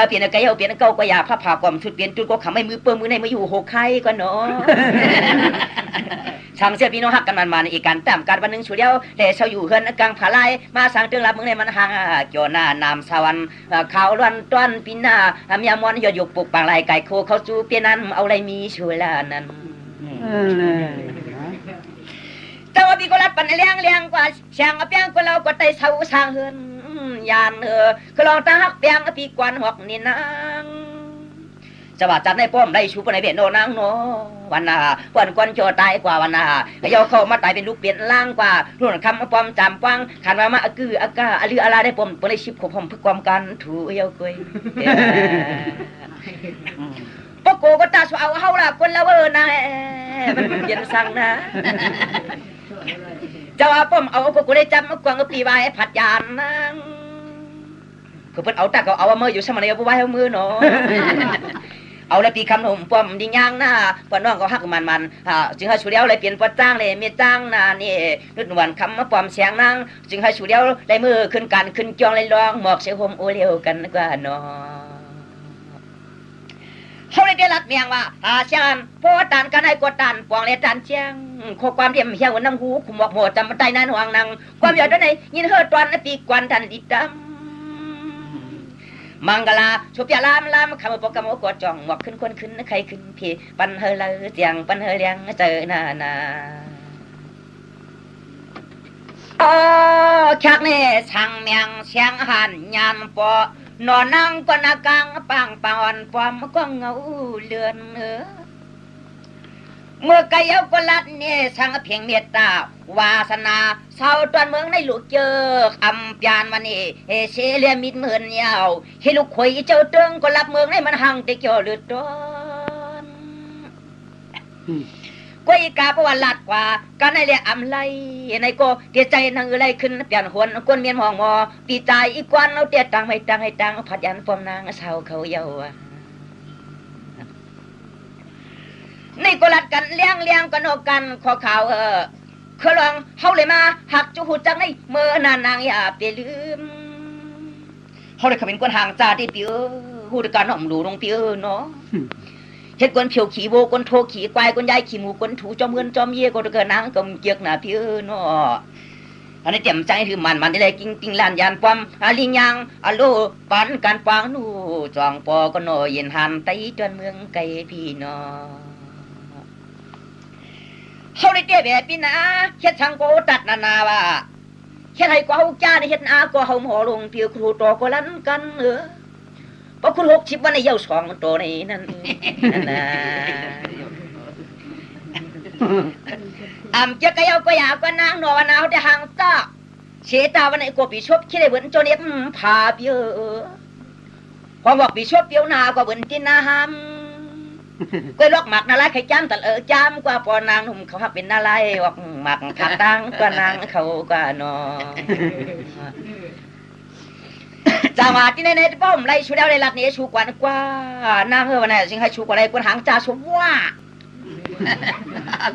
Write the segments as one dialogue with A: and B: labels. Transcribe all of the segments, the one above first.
A: ถ้าเปลี่ยนไก่เอาเปลี่ยนเก่าก็อย่าผ้าผ่าก่อมชุดเปลี่ยนจุดก็ขำไม่มือเปื้อนมือในมาอยู่หกไข่ก็เนาะช่างเสียพี่น้องหักกันมันมาในอีกการแต้มการวันหนึ่งชูเดียวแต่ชาวอยู่เฮือนกลางผาไล่มาสั่งเตือนรับมึงในมันห่างเกี่ยวหน้านามสวรรค์ข่าวล้วนต้นปีหน้ามียามอนยอดยกปลุกปางลายไก่โคเขาจูเปียนั้นเอาอะไรมีช่วยละนั้นแต่ว่าพี่ก็รัดปันเลี้ยงกว่าเชียงเปียงก็เราก็ไต่เสาสร้างเฮือนยานคือลองตาหักเปียงพี่กวนหอกนี่นางจะว่าจัดในป้อมได้ชูปในเบียนโนนางโนวันน่ะเปิ้นกวนโจตายกว่าวันน่ะเยาเข้ามาตายเป็นลูกเปลี่ยนล่างกว่ารุ่นคำป้อมจำกว้างขันมาอากาอลืออะไรได้ป้อมได้ชิบขบผมเพื่อความกันถูเยากุยปโกก็ตาสาวเฮาล่ะคนละเวอร์นะมันเปลี่ยนสั่งนะจะว่าป้อมเอาก็ได้จำมากวางก็ปีไว้ผัดยานนางคือเพิ่นเอาตาเขาเอาเมื่ออยู่สมัยนี้บ่ไว้เอามือเนาะเอาเลยปีคำหนุ่มป้อมดิ้งย่างหน้าป้อนน้องก็ฮักมันจึงให้ชูเดียวเลยเปลี่ยนป้อนจ้างเลยเมียจ้างหน้านี่นึกหวนคำมาป้อมเสียงนางจึงให้ชูเดียวเลยมือขึ้นกันขึ้นจองเลยร้องหมอกเสียหมโอเลี้ยวกันกว่าเนาะเขาเลยได้รัดเมียงว่าเชียงโพตันกันให้กดตันปองเลยตันเชียงข้อความเดียมเฮียวน้ำหูขุมบอกโหดจำใจนั้นห่วงนางความอยากได้ไหนยินเฮอตอนปีกวนทันดิดำมังกลาชุบยาลามคำปกกมกดจ่องหมอกขึ้นคนขึ้นใครขึ้นพี่ปันเฮอเลยเสียงปันเฮอเลี้ยงเจอนาชักนี่ช่างเมียงเชียงหันยามปอนอนนั่งก็นักกังปังปอนปอมก็เงาเลือนเมื่อไกเอาก็ลัดเนี่ยช่างเพียงเมตตาวาสนาเศร้าตอนเมืองในลูกเจออำยานวันนี้เฮเชเลียมิดเหมือนยาวเฮลูกข่อยเจ้าเติงก็รับเมืองในมันหังแต่เกี่ยวเลือดร้อนก็อีกาเพราะว่าลัดกว่าการในเรียอำไลในก็เตียใจนางอะไรขึ้นเปลี่ยนหวนก้นเมียนมองมอปีใจอีกวันเอาเตียตังไม่ตังให้ตังผัดยันปอมนางเศร้าเขาเยานี่ก็ลัดกันเลี้ยงกันออกกันขอข่าวเขาลองเฮาเลยมาหักจูหูจังให้เมื่อนานางอย่าไปลืมเฮาเลยขมิ้นกวนห่างจ่าที่เปียวหูดการหน่อมหลูลงเปียวเนาะเฮ็ดกวนเผียวขี่โบกวนโทขี่ควายกวนยายขี่หมูกวนถูจอมเงินจอมเย่ก็เกินนางกำเกียกหน้าเปียวเนาะอันนี้เต็มใจคือมันได้กิ้งติ้งลานยานปอมลิงยังโลปันการปางนูจองปอก็โนเย็นหันไตจนเมืองไกลพี่น้องเขาได้เตี้ยแบบพี่นะเฮ็ดทางโกตัดนาว่าเฮ็ดให้กว่าเฮาจ้าในเฮ็ดอาก็เฮาหมอลงเปียวครูต่อก็ลั่นกันเพราะคุณ60วันในเย้า2ตัวนี้นั่นน่ะเจ้าก็เย้าก็อยากก็นางนอนเอาแต่ห่างตาเชตาวันไหนก็ปีชบคิดได้เหมือนโจเน็ตพาเปียวพอบอกปีชบเปียวนาก็เหมือนที่นาหำก็ลอกหมักนาลายไข่จ้ำแต่จ้ำกว่าปอนางหนุ่มเขาหักเป็นนาลายออกหมักขับตั้งกว่านางเขากว่านอจังหวะที่ในป้อมไล่ชูเดาได้หลักนี้ชูกว่ากว่านางวันไหนจึงให้ชูกว่าอะไรกว่าหางจ่าชมว่า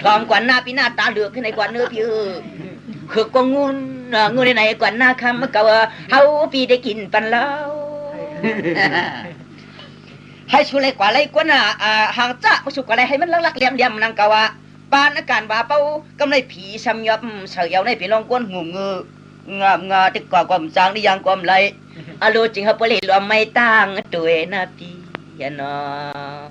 A: ทองกว่าหน้าปีหน้าตาเหลือกขึ้นในกว่าเนื้อผิวคือกงงูในไหนกว่าหน้าคำเก่าเฮาปีได้กินปันแล้วให้ชูเลยกว่าไรกว่าน่ะหางจ้ามาชูกว่าไรให้มันลักเลี่ยมนางกะว่าปานอาการบาเป้ากำไรผีซ้ำยอบเสยเอาในผีลองก้นงูงาติดกว่าความจางนี่ยังความไรอโลจริงครับปลีรวมไม่ตั้งตัวนาปีเนาะ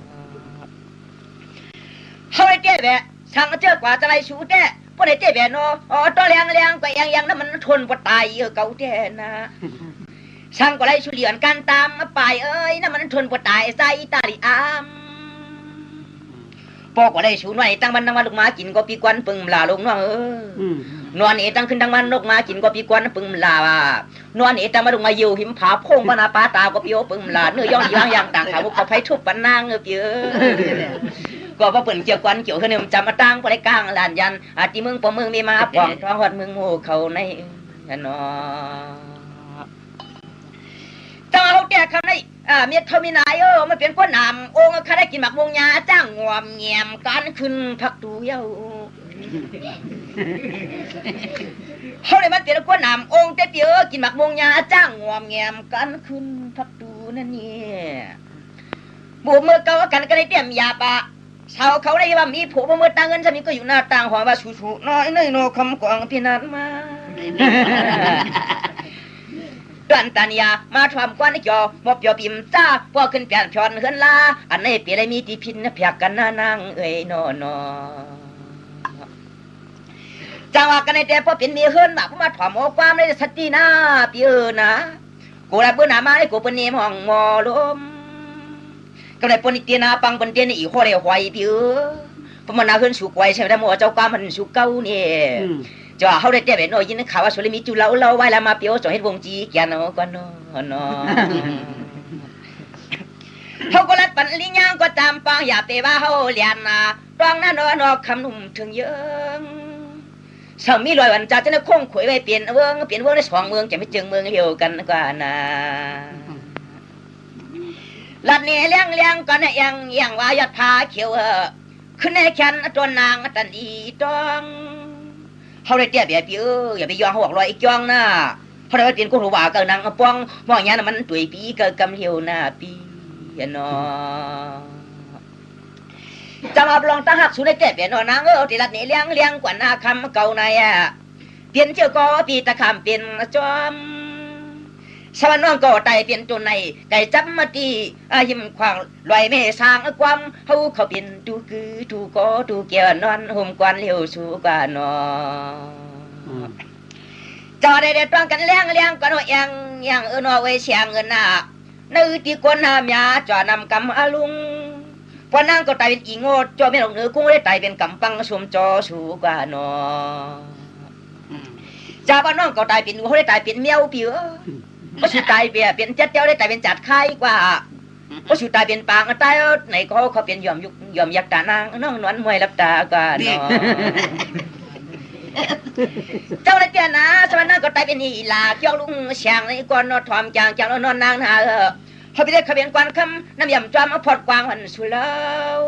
A: เขาไอ้เจ๊แบบช่างเจ้ากว่าจะไรชูเจ๊พวกไอ้เจ๊แบบเนาะตัวเลี้ยงก็ยังนั้นมันทนปวดตายเก่าเจ๊นะช่างก็ไรชูเหลียนกันตามมาไปนั่นมันทนปวดตายใจตาดิอามปอกก็ได้ชูหน่อยตั้งวันลูกมากินก็ปีกวนปึงลาลงเนาะนวลเอตั้งขึ้นทั้งวันลูกมากินก็ปีกวนปึงลานวลเอตั้งมาลูกมาอยู่หิมผาโพงปนาปาตาก็ปีโอปึงลาเนื้อย่องอย่างต่างขาบุกก็ไผ่ทุบปันนางเปียก็ว่าเปิ่นเกี่ยวกวนเกี่ยวขึ้นเนี่ยจำมาตั้งก็ได้กลางลานยันอาทิมึงปอมึงมีมาปองท้องหอดมึงโง่เขาในเนาะแต่เขาแก้คำในเมียเขามีนายมันเป็นคนนำองค์ข้าได้กินหมักมงยาจ้างงวมเงียมการขึ้นพักดูเย้าเขาเลยมันเป็นคนนำองค์เตี้ยกินหมักมงยาจ้างงวมเงียมการขึ้นพักดู นั่นนี่บูเมื่อเก่ากันก็ได้เตรียมยาปะชาวเขาได้ว่ามีผัวเมื่อต่างเงินจะมีก็อยู่หน้าต่างหัวว่าชูๆน้อยเนยโนคำกวางพี่นัดมาดันตันยามาทำกวนจอมอบยอปิมจ้าพอขึ้นเปลี่ยนพรเฮือนลาอันนี้เปลี่ยนได้มีที่พินเพียกกันนางเอ้ยนอนจังว่ากันในแต่พอเป็นมีเฮือนมาพอมาถอมเอาความในสตินะพี่นะกูรับเบื่อหนามาให้กูเป็นเนมห้องมอลมก็ได้ปนิเตียนาปังปนเตียนอีกข้อเดียวหอยพี่พอมันน่าเฮือนสุกไว้ใช่ไหมได้หมดเจ้ากรรมมันสุกเก้าเนี่ยจะเขาได้แต่เป็นโอ้ยินข่าวว่าสุริมีจุเราไว้แล้วมาเปียวจ่อให้วงจีแกนก่อนเนาะเขาก็รัดปันลิญางก็ตามปังอย่าเตว่าเขาเลียนนะตองนั้นนอกคำนุ่มถึงเยอะสามีลอยวันจ่าจะนึกคงขุยไปเปลี่ยนเมืองในสองเมืองจะไม่เจอเมืองเดียวกันกว่านะลัดนี่เลี้ยงก่อนนะยังว่ายอดผาเขียวขึ้นในแขนตัวนางตันดีต้องเขาได้เตี้ยแบบอย่าไปยองหัวลอยอีกยองนะเพราะว่าเตียนกูรู้ว่าเกินนางป้องมองอย่างนั้นมันตุยปีเกิดกำเหี่ยวหน้าปีเนาะจะมาลองตั้งหักสุดได้เตี้ยแบบนางที่ลัดนี่เลี้ยงกว่าหน้าคำเก่าในเปลี่ยนเจ้าก็ปีตะคำเปลี่ยนจอมชาวน้องก็ไตเปลี่ยนตัวในไก่จับมาตียิ้มขวางลอยเมสางความเขาเปลี่ยนตูคือตูก็ตูเกี่ยวนอนห่มกวนเลี้ยวสู่กว่านอจอได้ต้องกันเลี้ยงกันยังนอไว้เชียงเงินน่ะนึกที่คนน้ำยาจอนำกำอาลุงพอนางก็ไตเป็นอีโง่จอไม่หลงเนื้อกุ้งได้ไตเป็นกำปังสมจอสู่กว่านอจ้าบ้านน้องก็ไตเป็นเขาได้ไตเป็นเมียวผิวก็สุดตายเบียเป็นเจ้าเจ้าได้แต่เป็นจัดไข่กว่าก็สุดตายเป็นปางตายไหนเขาเป็นยอมยักตานางน้องนวลมวยรับตากันเนาะเจ้าได้เจ้านะสมัยนั้นก็ตายเป็นนี่ลาเกี่ยวลุงเชียงในก่อนนอนทอมจางนอนนางนาเขาไปได้เขาเป็นกวนคำน้ำยำจอมพอดกวางหันสุแล้ว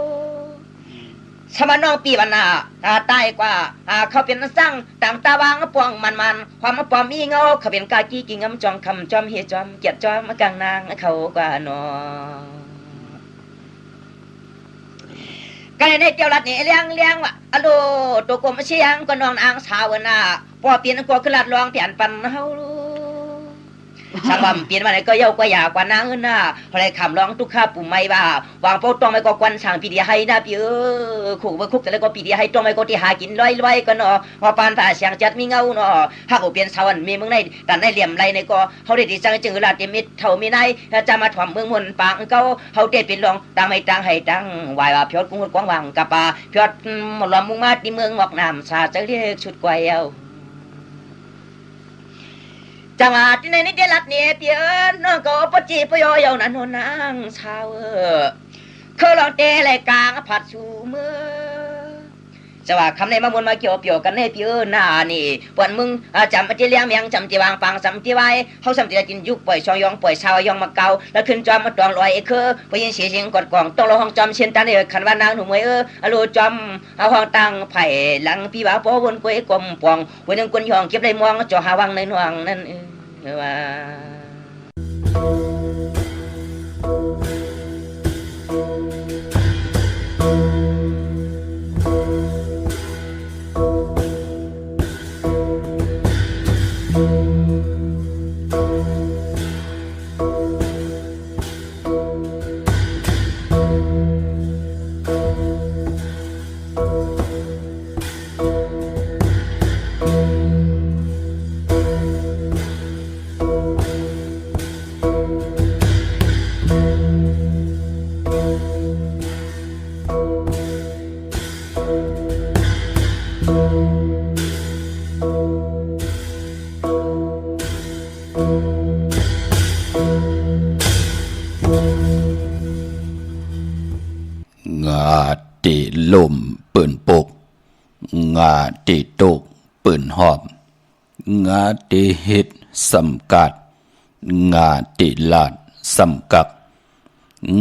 A: สมัยน้องปีวันน่ะตายกว่าเขาเป็นสร้างต่างตาวางปวงมันความปอมมีเงาเขาเป็นกากี้กิงจอมคำจอมเฮจอมเกียรจอมกลางนางเขากว่าน้องกันในเจ้าลัดนี่เลี้ยงว่ะอโลตัวกลมเชียงก็นอนอ่างสาวน่ะพอเปลี่ยนก็ขึ้นลัดรองเปลี่ยนปันเฮาสามวันเปลี่ยนมาไหนก็เย้าก็อยากกว่านางน่ะพอได้คำร้องทุกข้าปุ่มไม่ว่าวางโป๊ตองไม่ก็ควันช่างปีเดียให้นะพี่ขู่ว่าคุกแต่แล้วก็ปีเดียให้ตองไม่ก็ที่หากินลอยก็เนาะว่าปานผ่าเสียงจัดมีเงาเนาะหากเปลี่ยนสวรรค์มีเมืองในแต่ในเหลี่ยมไรในก็เขาได้ดีจังจึงลาดเต็มมิดเท่ามีในจะมาถ่อมเมืองมนปางเขาเด็ดเป็นรองต่างไม่ต่างให้ต่างวายว่าพิอดกุ้งกวางวังกับปลาพิอดหมดลำมุ่งมาที่เมืองงอกน้ำสาจะเรียกชุดกวยเอาจังหวะที่ในนี้เดลัดเนี่ยเปียน้องก็ปจีปยอยาวนั้นนางชาวเขาลองเตะไหลกลางผัดชูมือจะว่าคำในมามวนมาเกี่ยวเปียวกันในเปียหน้านี่วันมึงจำปฏิเลี้ยงเมียงจำจีวางปังจำจีไว้เขาจำจีกินยุกปล่อยชอยองปล่อยชาวยองมาเกาแล้วขึ้นจอมมาตองลอยไปยินเสียงกอดกล่องต้องรอห้องจอมเช่นตันเนี่ยขันว่านางหนุ่มเอรูจอมเอาห้องตั้งไผ่หลังพี่บ่าวพ่อวนกวยกลมปองวันนึงคนยองเก็บได้มองจ่อหาวังในหน่วงนั่นว่า
B: ตีลมปืนปกงาตีตกปืนหอบงาตีหิดสำกัดงาตีลาดสำกับ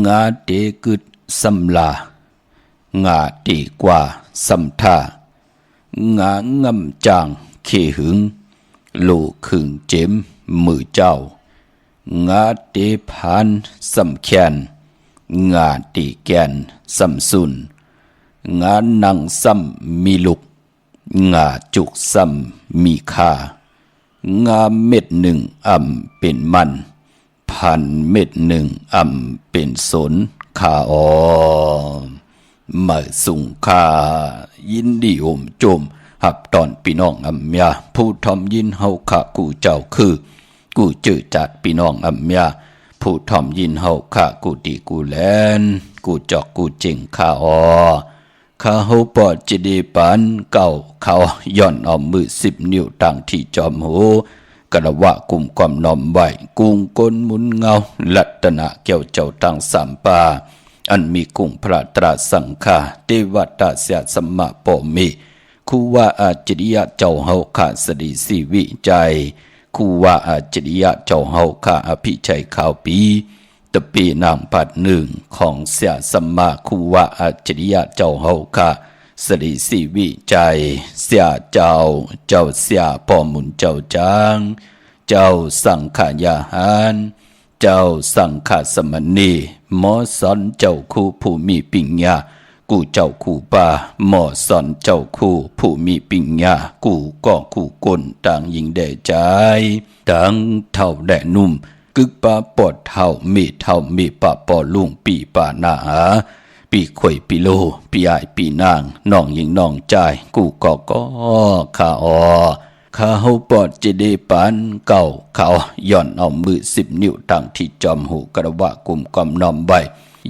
B: งาตีกึดสำลางาตีกว่าสำท่างางำจางขี้หึงลูกขึงเจ็มมือเจ้า งาติพันสำแขนงาติแกนสำสุนงานังซ้ำมีลุกงาจุกซ้ำมีคางาเม็ดหนึ่งอ่ำเป็นมันพันเม็ดหนึ่งอ่ำเป็นสนคาออมาสุงคายินดีโอมโจมหับตอนพี่น้องอัมยาผู้ทอมยินเฮาขะกูเจ้าคือกูจื้อจัดพี่น้องอัมยาผู้ทอมยินเฮาขะกูดีกูแลนกูจอกกูเจิงคาออข้าเฮาปอดจิดีปันเก่าเขาย่อนเอามือ10 นิ้วตั้งที่จอมหูกระวะกุมความน้อมไว้กุงก้นหมุนเงาลัตนะเกี่ยวเจ้าตั้งสามปาอันมีกุงพระตราสังฆาเทวตาเสียสมะปมิคูว่าอาจริยะเจ้าเฮาขาสดีสีวิจัยคูว่าอาจริยะเจ้าเฮาขาอภิชัยข่าวปีตะปีนางปัดหนึ่งของเสียสมะคูว่าอาจริยะเจ้าเฮาขาสดีสีวิจัยเสียเจ้าเสียพ่อมุนเจ้าจางเจ้าสังขายาหารเจ้าสังฆสมณีหมอสอนเจ้าคู่ผู้มีปิญญากูเจ้าคู่ป่าหมอสอนเจ้าคู่ผู้มีปิญญากูก็คู่กลต่างยิงได้ใจต่างเท่าแดนุ่มกึกป่าปอดเท่ามีป่าปอลุงปีป่านาหาปีข่อยปีโลปีอายปีนางน้องยิงน้องใจกูก็ข้าออข้าเฮาปอดจะได้ปานเก่าเขาย่อนเอามือ10 นิ้วตั้งที่จอมหูกระวะกุมกอมน้อมไว้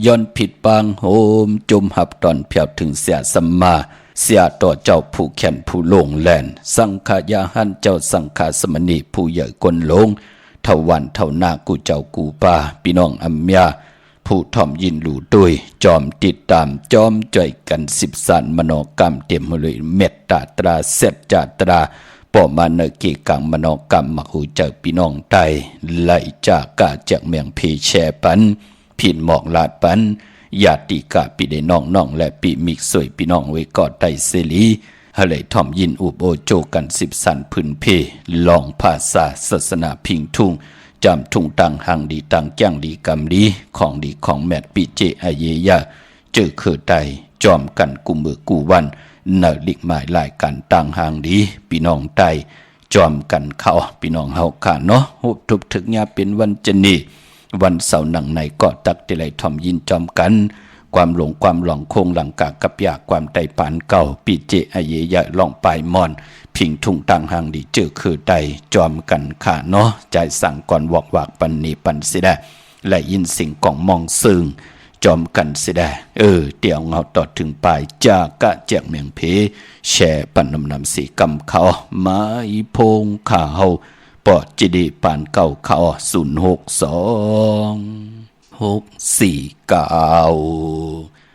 B: ย้อนผิดปางโหมจมหับตอนเพียวถึงเสียสัมมาเสียต่อเจ้าผู้แขนผู้ลงแลนสังขายาหันเจ้าสังฆสมณีผู้ใหญ่กลลงเท่าวันเท่านากูเจ้ากูป่าพี่น้องอัมยาผู้ทอมยินหลู่ด้วยจอมติดตามจอมจ่อยกัน10 สานมโนกรรมเต็มเลยเมตตาตราเสจจาตราปอมาเนกีกังมโนกรรมมักหูเจ้าพี่น้องไตไหลจากกาจากเมืองเพแชปันผินหมอกลาดปันญาติกาปีได้น้องและปีมิกสวยพี่น้องไว้กอดไตเสลีฮะเลยทอมยินอุบโอโจกัน10 สันพื้นเพลองภาษาศาสนาพิงทุ่งจำทุ่งตังหังดีตังแก้งดีกำดีของแมดปีเจอเยยะเจอคือไตจอมกันกุมือกูวันเนลิกหมายลายกันต่างห่างดีพี่น้องไตจอมกันเข้าพี่น้องเฮาขาเนาะหุบทุบถึกยาเป็นวันจันนีวันเสาร์หนังในก็ตักติไลทอมยินจอมกันความหลงความหลองโคงหลังกากับยาความไตปานเก่าปีเจอเยยะลองปลายมอนพิงทุ่งต่างห่างดีเจอคือไตจอมกันขาเนาะใจสั่งก่อนวอกปันนีปันสิได้และยินสิ่งกล่องมองซึ่งจอมกันสิได้เดี๋ยวเงาต่อถึงปลายจากะแจกเมียงเพแช่ปันนำสีกำเขาไม้พงข่าเฮาปอดจิดีปานเก่าเขา062 649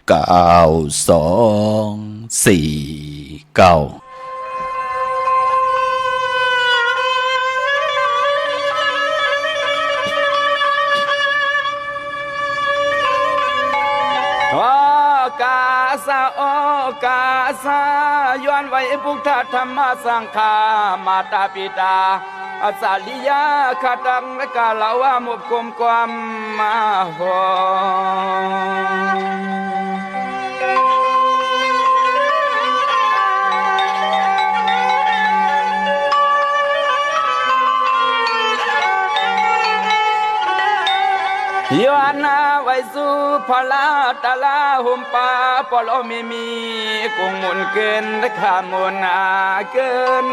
B: 9249
C: กาสะโอกาสะย้อนไว้พุทธธรรมสังฆามาตาปิตาอาสาลิยาขัดังและกาลาวามุบกุมความมาหย้อนนาไว้สู่พลาตาลาหุมปาปลอมีกุงมุนเกินและขามุนอาเกิน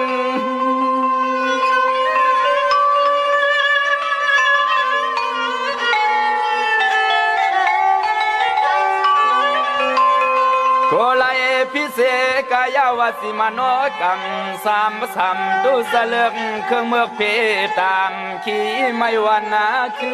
C: โกไลพิเศษกายาวสิมโนกรรมสามตุสเลือกเครื่องเมือกเพตามขี่ไม่วันนาคืน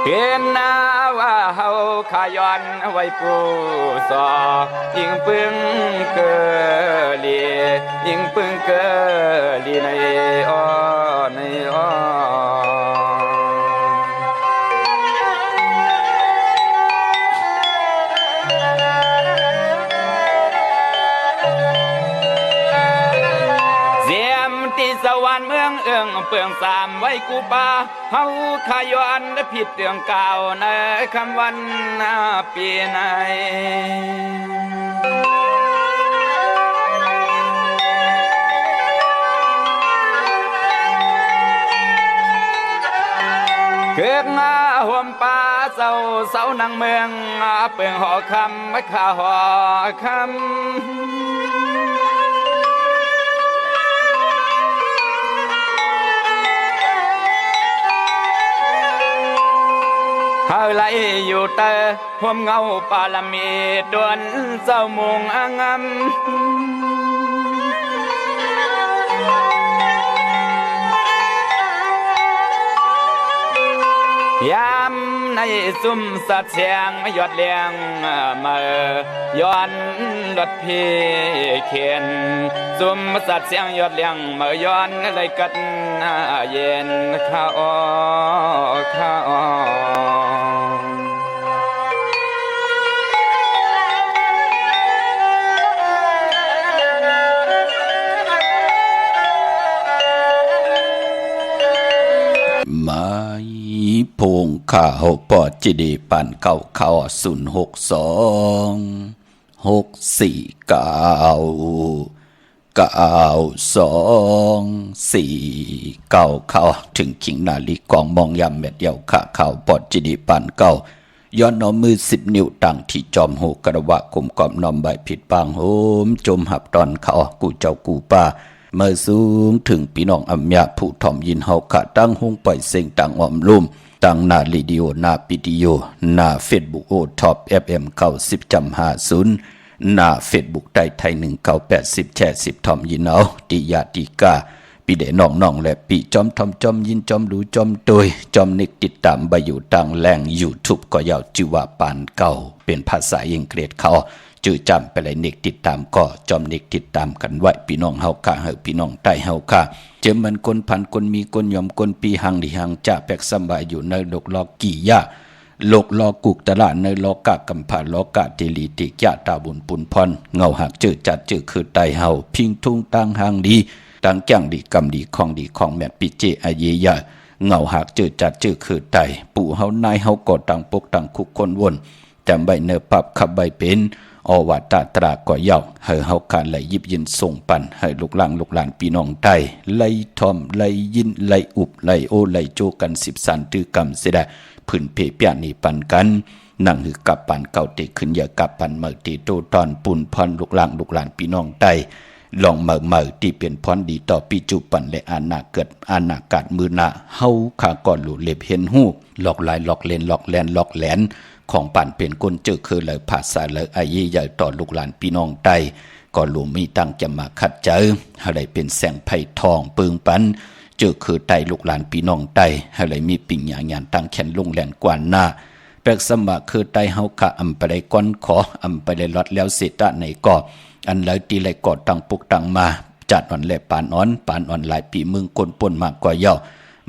C: เห็นนาว่าเฮาขาย้อนไว้ปูสอยิงปึงเกลียิงปึงเกลีในอ้อ เอื้องเปลืองสามไว้กูปาเฮาขย้อนได้ผิดเรื่องเก่าในคำวันปีไหนเกิดมาห่วมป่าเศร้านังเมืองเปลืองหอคำไม่ข่าหอคำเฮาไหลอยู่เตอห่วมเงาปาลมีดวนเจ้ามุงอ่างำยามในซุ่มสัตว์เสียงไม่หยดเลี้ยงมาย้อนรถพี่เขียนซุ่มสัตว์เสียงหยดเลี้ยงมาย้อนเลยกันเย็นข้า
B: มาพงข้าเฮาปอจิดีปันเก่าเข้า06264เข้าถึงขิงนาลีกองมองยำเม็ดเดียวข้าเข้าปอจิดีปันเก่าย้อนน้อมมือ10 นิ้วตั้งที่จอมหูกระวะกลมกอมน้อมใบผิดปางโหมจมหับตอนเข้ากูเจ้ากูป้าเมื่อสูงถึงพี่น้องอัมยาผู้ถ่อมยินเฮาขะตั้งหงปล่อยเสียงตั้งอ้อมลุ่มตั้งหน้าลีดีโอหน้าปิดีโอหน้าเฟซบุ๊กโอท็อป FM 90.50หน้าเฟซบุ๊กไทย1980แชร์10ถ่อมยินเอาติยาติกาปีเดน้องและปีจอมทอมจอมยินจอมดูจอมโดยจอมนิกติดตามไปอยู่ต่างแหล่ง YouTube ก็ยาวจิว่าปานเก่าเป็นภาษาอังกฤษเขาจื่อจำไปเลยเน็กติดตามก็จอมเน็กติดตามกันไว้พี่น้องเฮาค่ะเฮาพี่น้องใต้เฮาค่ะเจอมันคนพันคนมีคนยอมคนปีหังดิหังจะแปกสบายอยู่ในโลกลอกกี่ยะโลกลอกุกตลาดในโลกะกัมพาโลกะติลีติยะตาบุญปุนพรเงาหักจื่อจัดจื่อคือใต้เฮาพิงทุ่งตั้งหังดีตั้งจังดีกำดีของแม่ปิเจอาเยยะเงาหักจื่อจัดจื่อคือใต้ปู่เฮานายเฮาก็ตั้งปกตั้งคุกคนวนจำใบเนอปับขับใบเป็นอวตาตราก่อเย่าให้เฮาการไหลยิบยินส่งปันให้ลูกหลานพี่น้องไทยไหลทอมไหลยินไหลอุบไหลโอไหลโจกัน10สันตือกรรมเสดพื้นเพเปียนี่ปันกันนั่งหือกับปันเก่าเตขึ้นอย่ากับปันเมื่อตีโตตอนปุ่นพรลูกหลานพี่น้องไทยลองเมื่อที่เป็นพรดีต่อปีจุปันและอนาเกิดอนาคตมือหน้าเฮาขาก่อนหลุดเล็บเห็นหูหลอกลายหลอกเลนหลอกแลนหลอกแหลนของป่านเป็นคนเจอคือเลยภาษาเลยอายีใหญ่ต่อลูกหลานพี่น้องไตก็หลวงมีตั้งจะมาคัดเจออะไรเป็นแสงไผ่ทองปึงปันเจอคือไตลูกหลานพี่น้องไตอะไรมีปิ่งหยางยานตั้งแขนลงแหลนกว่าหน้าแปลกสมบัติคือไตเฮาขะอำไปได้ก้อนขออำไปได้ลอดแล้วเสตะในก่ออันเลยตีเลยก่อตั้งปุกตั้งมาจัดอ่อนแลปานอ่อนหลายปีมึงคนป่นมากกว่าเย่า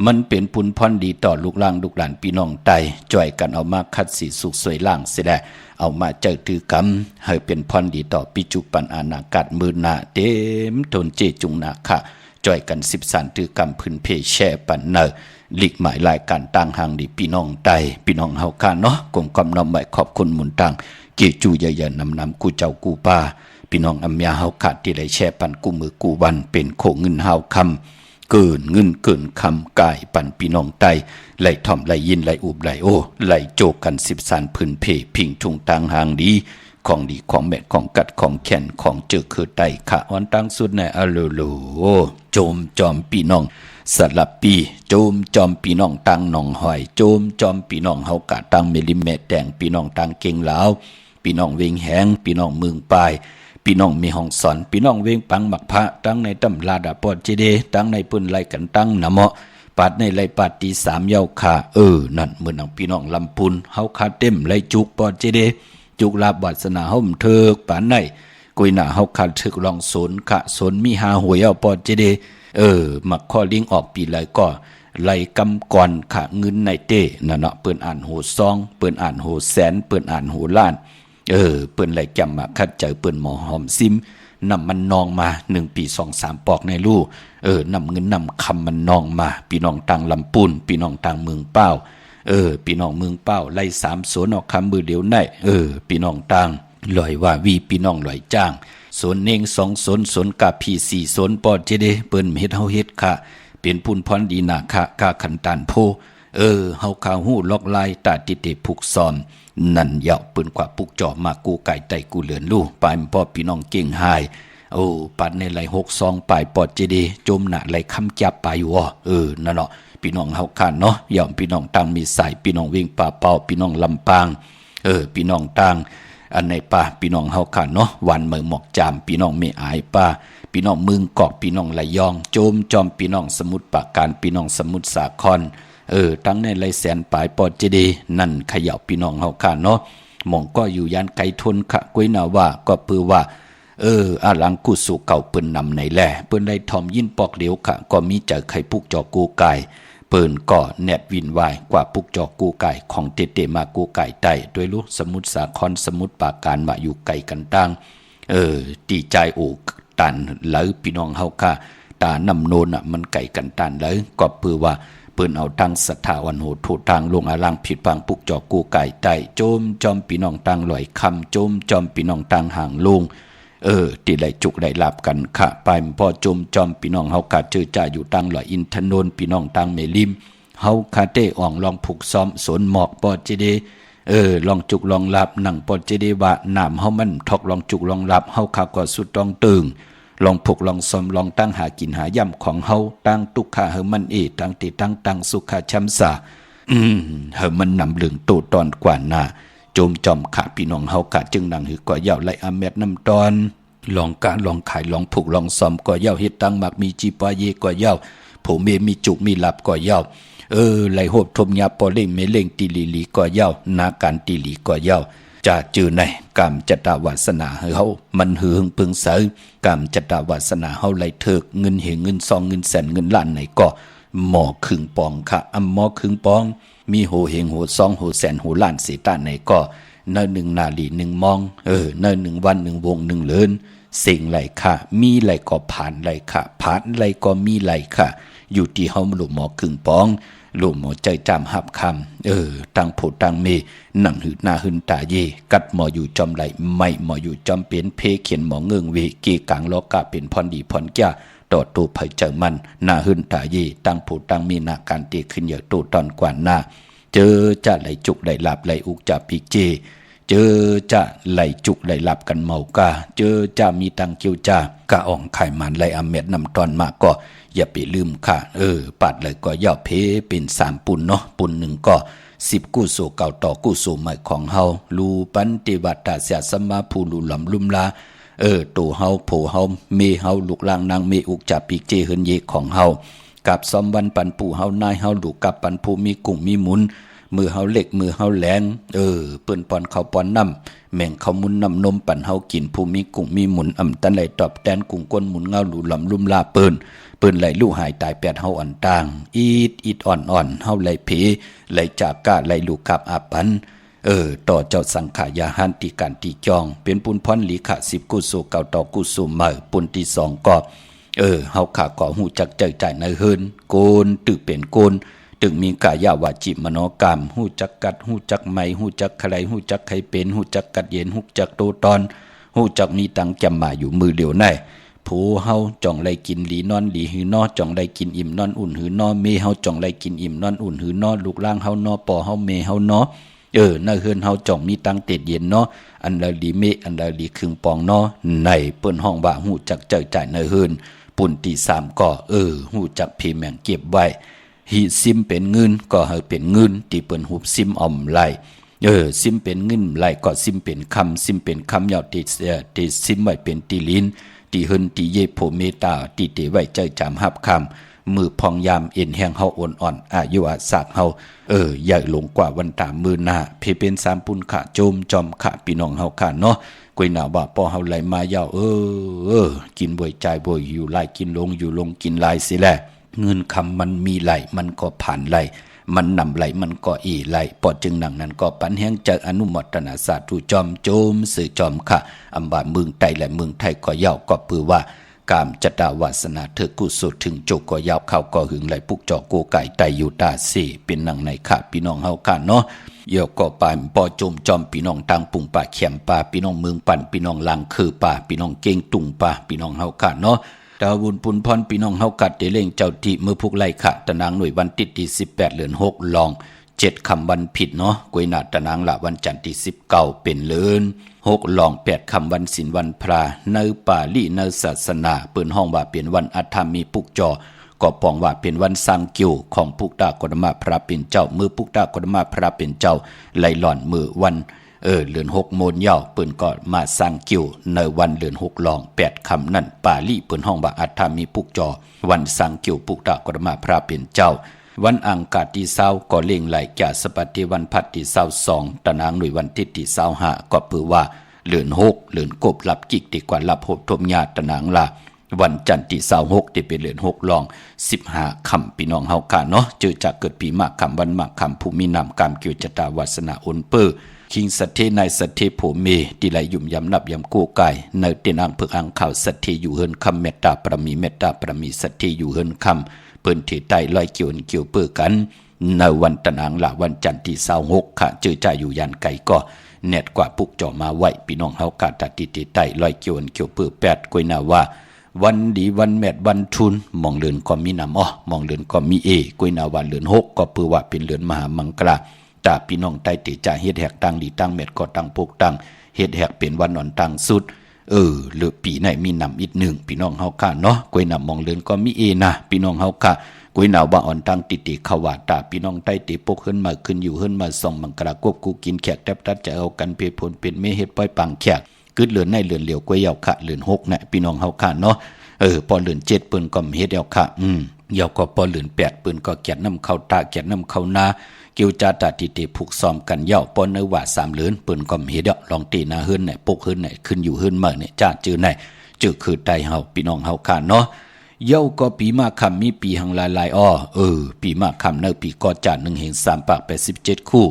B: มันเป็นปุนพรดีต่อลูกหลานพี่น้องไตจ่อยกันเอามาคัดสีสุขสวยล่างเสียได้เอามาเจอถือกรรมให้เป็นพรดีต่อปิจุปันอนาคตมือหน้าเต็มทนเจจุงนาค่ะจ่อยกัน10สันถือกรรมพื้นเพแช่ปันเนอหลีกหมายรายการต่างหางดีพี่น้องไตพี่น้องเฮาค่ะเนาะกงกำนำไว้ขอบคุณหมุนตังเกจูใหญ่ๆนำกูเจ้ากูป้าพี่น้องอัมยาเฮาค่ะที่ได้แช่ปันกูมือกูวันเป็นโคเงินเฮาคำเกินเงินเกินคำกายปันพี่น้องไตไหลถ่อมไหลยินไหลอุบไหลโอไหลโจกกัน10สันพื้นเพพิงทุงต่างหางดีของแม่ของกัดของแขนของเจอคือไตขะอ่อนตั้งสุดในอโลโลโจมจอมพี่น้องสลับปีโจมจอมพี่น้องตังหนองหอยโจมจอมพี่น้องเฮากะตังเมลิเมตแดงพี่น้องตังเก่งลาวพี่น้องเวงแหงพี่น้องเมืองปลายพี่น้องมีห้องสอนพี่น้องเวงปังหมักพระตั้งในตำลาดาปอดเจเดตั้งในปืนไล่กันตั้งนะเมาะปัดในไล่ปัดตี3เย้าขานั่นเหมือนพี่น้องลำพูนเฮาคาเต็มไล่จุกปอดเจเดจุกลาบวาสนาห่มเถิกปานในกุยหน้าเฮาคาถึกลองสนขะสนมีหาหวยเอาปอดเจเดมักข้อลิงออกปีไรก็ไล่กำก่อนขะเงินในเต้นั่นเนาะเปิ้นอ่านโหซองเปิ้นอ่านโหแสนเปิ้นอ่านโหล้าน เปิ้นไหลแก้มมาคัดเจอเปิ้นหมอหอมซิมนำมันนองมา1 ปี 2-3 ปอกในลู่นำเงินนำคำมันนองมาพี่น้องต่างลำปูนพี่น้องต่างเมืองเป้าพี่น้องเมืองเป้าไล่3สวนออกคำมือเดียวในพี่น้องต่างลอยว่าวีพี่น้องลอยจ้างสวนเน่ง2สวนสวนกาพี4สวนปอดเจเดเปิ้นเฮ็ดเฮาเฮ็ดค่ะเป็นพุ่นพรดีนาคะกาขันตานโพเฮาข่าวฮู้ล็อกลายตาติเตผูกซ้อมนั่นเหยาเปิ้นกว่าปุกจ่อมากูไก่ไตกูเหลือนลู่ปายพ่อพี่น้องเก่งหายปัดในไหล6ซองปลายปอดเจดีจมหน้าไหลคำจับปายอยู่นั่นเนาะพี่น้องเฮาคานเนาะย่อมพี่น้องต่างมีสายพี่น้องวิ่งป่าเป้าพี่น้องลำปางพี่น้องต่างอันในป่าพี่น้องเฮาคานเนาะวันเมืองหมอกจามพี่น้องไม่อายป่าพี่น้องเมืองกอกพี่น้องไหลยองโจมจอมพี่น้องสมุทรปราการพี่น้องสมุทรสาครตั้งในไหลแสนปลายปอดเจดีนั่นเขย่าพี่น้องเฮาคานเนาะหม่องก็อยู่ยานไกลทนขะกวยนาว่าก็ปือว่าอาหลังกุสู่เก่าเปิ้นนำในแลเปิ้นได้ทอมยินปอกเหลียวค่ะก็มีเจอไข่ปุกจอกูไก่เปิ้นก็แนดวินวายกว่าปุกจอกูไก่ของเตมากูไก่ไต้ด้วยลูกสมุทรสาครสมุทรปราการมาอยู่ไกลกันตั้งตีใจโอกตันเลยพี่น้องเฮาค่ะตานำโนนมันไก่กันตันเลยก็ปือว่าเปิ้นเอาตั้งศรัทธาวันโหดโททางลงอาลังผิดพังปุกจอกูไก่ไต้โจมจอมพี่น้องตังลอยคำโจมจอมพี่น้องตังห่างลุงที่ได้จุกได้ลาบกันค่ะไปพอจมจอมพี่น้องเฮากะเจอจ่าอยู่ตั้งลอยอินทนนท์พี่น้องตังเมลิมเฮาคาเต้อ่องลองผูกซ้อมสวนหมอกปอเจเดลองจุกลองลาบหนังปอเจเดว่าน้ำเฮามันทอกลองจุกลองลาบเฮาคาก็สุดต้องตึงลองผูกลองซ้อมลองตั้งหากินหาย่ำของเฮาตั้งตุกขาเฮมันตั้งติตั้งสุขาช้ำสาเฮมันนำลึงตูตอนกว่าหน้าโจมจอมขาพี่น้องเฮากะจึงนังหือก็ยาวไล่อาเม็ดน้ำตอนลองกะลองขายลองผูกลองซ้อมก็ยาวเฮ็ดตั้งมักมีจีปาเยก็ยาวผู้เมมีจุกมีหลับก็ยาวไหลโหบทมยาปอเล่งเมเล่งตีลีก็ยาวนาการตีลีก็ยาวจะจือในกามจตาวาสนาเฮามันหือหึงปึงเสยกามจตาวาสนาเฮาไหลเถิกเงินเหเงินซองเงินแสนเงินล้านไหนก็หมอครึ่งปองค่ะหมอครึ่งปองมีโหเหงโหซองโหแสนโหล้านเสตาไหนก็เนิ่น1นาลี1มองเนิ่น1วัน1วง1เลินสิ่งไหลค่ะมีไหลก็ผ่านไหลค่ะผ่านไหลก็มีไหลค่ะอยู่ที่เฮาหลุมหมอครึ่งปองหลุมหมอใจจำหับคำตั้งโพตั้งเมหนังหืดหน้าหืนตาเยกัดหมออยู่จอมไหลไม่หมออยู่จอมเป็นเพเขียนหมอเงิงเวกีกลางโลกะเป็นพรดีพรแก่ต่อตัวเผยเจอมันหน้าหืนตาเยตั้งโพตั้งมีนาการตีขึ้นเยอะตัวตอนกว่าหน้าเจอจะไหลจุกไหลหลับไหลอุกจะปีกเจเจอจะไหลจุกไหลหลับกันเมากาเจอจะมีตังเกียวจากะอ่องไข่มันไหลอเม็ดนำตอนมาก็อย่าไปลืมค่ะปัดเลยก็ย่อเพเป็น3ปุ่นเนาะปุ่นหนึ่งก็10กู้สู่เก่าต่อกู้สู่ใหม่ของเฮาลูปันติวัตตาเสียสมาภูลุลำลุมลาตัวเฮาโผเฮาเมเฮาลูกลางนางเมอุกจับปีกเจเฮินเยของเฮากับซอมวันปันปูเฮานายเฮาลูกกับปันปูมีกุ้งมีหมุนมือเฮาเล็กมือเฮาแหลงเปิ้นปอนเขาปอนน้ำแม่งเขามุนน้ำนมปั่นเฮากินผู้มีกุ้งมีหมุนตันไหลตอบแตนกุ้งก้นหมุนเงาหลูลำลุ่มลาเปิ้นไหลลู่หายตาย8เฮาอ่อนต่างอีดอ่อนเฮาไหลเพไหลจากกะไหลลูกกับอาปันต่อเจ้าสังขายาหันติการติจองเป็นปุนพรหลีขะ10กุสู่เก่าต่อกุสู่ใหม่ปุนที่2ก็เฮาขาก่อหูจักใจใจในเฮินโกนตึกเป็นโกนตึงมีกายาวาจิมโนกรรมหูจักกัดหูจักไม้หูจักใครหูจักใครเป็นหูจักกัดเย็นหูจักโตตอนหูจักมีตังจำมาอยู่มือเดียวในผู้เฮาจ่องไลกินหลีนอนหลีหือนอจ่องไลกินอิ่มนอนอุ่นหือนอเมเฮาจ่องไลกินอิ่มนอนอุ่นหือนอลูกล่างเฮานอปอเฮาเมเฮานอน่าเฮือนเฮาจ่องมีตังเต็ดเย็นนออันละลีเมอันละลีครึ่งปองนอในเปิ้นห้องว่าหูจักเจอใจในเฮือนปุ่นที่3ก็หูจักเพแมงเก็บไว้หิซิมเป็นเงินก็ให้เป็นเงินที่เปิ้นหุบซิมอ่อมไหลซิมเป็นเงินไหลก็ซิมเป็นคำซิมเป็นคำยาวติซิมไว้เป็นตีลิ้นตีเฮินตีเยโพเมตาตีเตไว้ใจจำหับคำมือพองยามเอ็นแห้งเฮาอ่อนอายุอาสากเฮาใหญ่ลงกว่าวันตามมือหน้าเพเป็น3ปุ่นขะโจมจอมขะพี่น้องเฮาค่ะเนาะกวยหน้าว่าพอเฮาไหลมายาวกินบ่อยใจบ่อยอยู่ไหลกินลงอยู่ลงกินไหลสิแหละเงินคำมันมีไหลมันก็ผ่านไหล มันนำไหลมันก็อีไหลปอดจึงหนังนั้นก็ปันแห้งจากอนุโมทนาสาธุจอมโจมสื่อจอมค่ะอำบาเมืองไทยและเมืองไทยก็ยาวก็ปือว่ากามจตาวาสนาเธอกุศลถึงโจกก็ยาวเข้าก็หึงไหลปุกจอโกไก่ไตอยู่ตาสี่เป็นหนังในค่ะพี่น้องเฮาค่ะเนาะเยาก็ปานปอโจมจอมพี่น้องตังปุ่งป่าเขียมป่าพี่น้องเมืองปั่นพี่น้องลังคือป่าพี่น้องเก่งตุงป่าพี่น้องเฮาค่ะเนาะดาวบุญปุนพรพี่น้องเฮากัดเดเล่งเจ้าที่มือพุกไล่ค่ะตะนางหน่วยวันติดที่18เดือน6ลอง7คำวันผิดเนาะกวยนาตะนางละวันจันทร์ที่19เป็นเลิน6ลอง8คำวันศีลวันพระในป่าลี่ในศาสนาเปิ้นห้องว่าเป็นวันอัฏฐมีปุกจอก็ปองว่าเป็นวันสร้างกิวของปุกตากฎมาพระเป็นเจ้ามือปุกตากฎมาพระเป็นเจ้าไล่หล่อนมือวันเดือน6โมนยาวเปิ้นก็มาสร้างกิวในวันเดือน6ลอง8คำนั่นป่าลี่เปิ้นห้องว่าอัฏฐมีปุกจอวันสร้างกิวปุกตากฎมาพระเป็นเจ้าวันอังคารที่20ก็เล่งไหลแก่สปฏิวันพัดที่22ตะนางหน่วยวันที่ที่25ก็ปือว่าเดือน6เดือนกบรับกิกดีกว่ารับโหดทมญาตะนางลาวันจันทร์ที่26ที่เป็นเดือน6ลอง15ค่ำพี่น้องเฮาค่ะเนาะเจอจากเกิดปีมะค่ำวันมะค่ำภูมินามกามเกี่ยวจตาวาสนาอนเปอคิงสัทเทในสัทเทโผเมที่ไหลยุ่มยำนับยำกู้กายในเตนอังเพิกอังข่าวสัทเทอยู่เฮินคำเมตตาปรมีเมตตาปรมีสัทเทอยู่เฮินคำเปิ้นที่ใต้ลอยเกี่ยวเปื้อกันในวันตะนางละวันจันทร์ที่26ค่ะเจอจ่าอยู่ยันไก่ก็เน็ตกว่าปุกจ่อมาไว้พี่น้องเฮากาตัดติใต้ลอยเกี่ยวเปื้อ8กวยนาว่าวันดีวันแมดวันทุนมองเลือนก็มีนำมองเลือนก็มีกวยนาวันเลือน6ก็เปื้อว่าเป็นเลือนมหามังกราตาพี่น้องใต้ติจ่าเฮ็ดแหกตั้งดีตั้งแมดก็ตั้งปุกตั้งเฮ็ดแหกเป็นวันนอนตั้งสุดเหลือปีไหนมีนำอีก1พี่น้องเฮาค่ะเนาะกวยนำมองเลือนก็มีนะพี่น้องเฮาค่ะกวยนาวบ่อ่อนตั้งติขวาตาพี่น้องใต้ติปกขึ้นมาขึ้นอยู่ขึ้นมาส่องมังกรากบกูกินแขกแทบตัดจะเอากันเพผลเป็นเมเฮ็ดปล่อยปังแขกกึดเลือนในเลือนเหลียวกวยยาวค่ะเลือน6นะพี่น้องเฮาค่ะเนาะพอเลือน7เปิ้นก็เฮ็ดเอาค่ะยาวก็พอเลือน8เปิ้นก็แกะน้ำเข้าตาแกะน้ำเข้านาเกี่ยวจาตาติผูกซ้อมกันยาวปอนเนว่า3เลือนเปิ้นก็เฮ็ดลองตีนาเฮือนไหนปกเฮือนไหนขึ้นอยู่เฮือนมาเนี่ยจ้าจื้อไหนจื้อคือใต้เฮาพี่น้องเฮาค่ะเนาะเย้าก็ปีมะค่ำมีปีหังหลายปีมะค่ำในปีกอจาน1แห่ง3ปาก87คู่